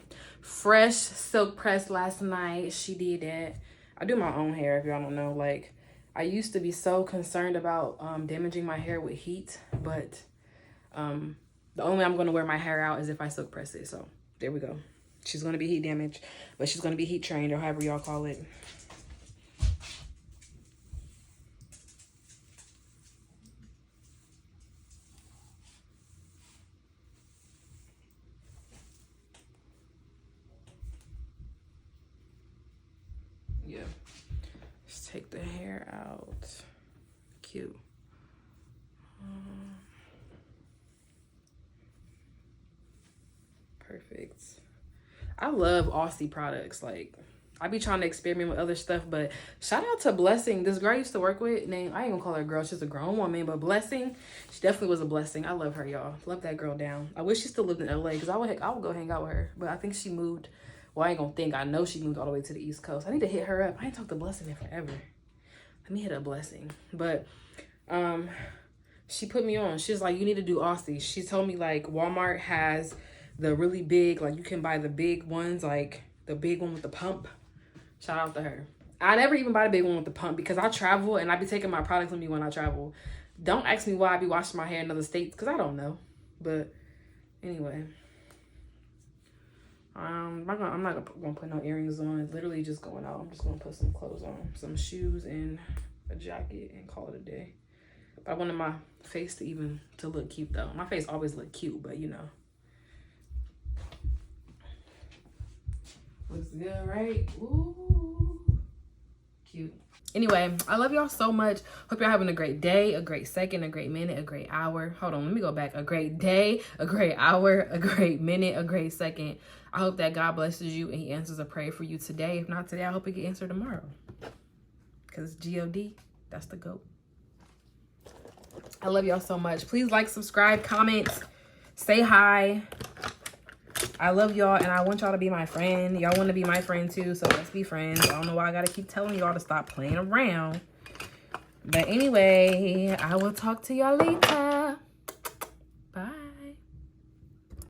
fresh silk press last night. She did that. I do my own hair, if y'all don't know. Like, I used to be so concerned about damaging my hair with heat, but the only way I'm going to wear my hair out is if I silk press it. So there we go. She's going to be heat damaged, but she's going to be heat trained, or however y'all call it. Yeah. Just take the hair out. Cute. Perfect. I love Aussie products. Like, I be trying to experiment with other stuff, but shout out to Blessing. This girl I used to work with, I ain't gonna call her a girl, she's a grown woman, but Blessing, she definitely was a blessing. I love her, y'all. Love that girl down. I wish she still lived in LA, because I would go hang out with her, but I think she moved. Well, I ain't gonna think. I know she moved all the way to the East Coast. I need to hit her up. I ain't talked to Blessing in forever. Let me hit a Blessing. But she put me on. She's like, you need to do Aussie. She told me, like, Walmart has the really big, like, you can buy the big ones, like the big one with the pump. Shout out to her. I never even buy the big one with the pump because I travel and I be taking my products with me when I travel. Don't ask me why I be washing my hair in other states, because I don't know. But anyway, I'm not gonna put no earrings on. It's literally just going out. I'm just gonna put some clothes on, some shoes and a jacket, and call it a day. But I wanted my face to look cute though. My face always look cute, but you know. Looks good, right? Ooh, cute. Anyway, I love y'all so much. Hope y'all having a great day, a great second, a great minute, a great hour. Hold on, let me go back. A great day, a great hour, a great minute, a great second. I hope that God blesses you and he answers a prayer for you today. If not today, I hope it get answered tomorrow. Because G-O-D, that's the GOAT. I love y'all so much. Please like, subscribe, comment, say hi. I love y'all and I want y'all to be my friend. Y'all want to be my friend too, so let's be friends. I don't know why I gotta keep telling y'all to stop playing around. But anyway, I will talk to y'all later.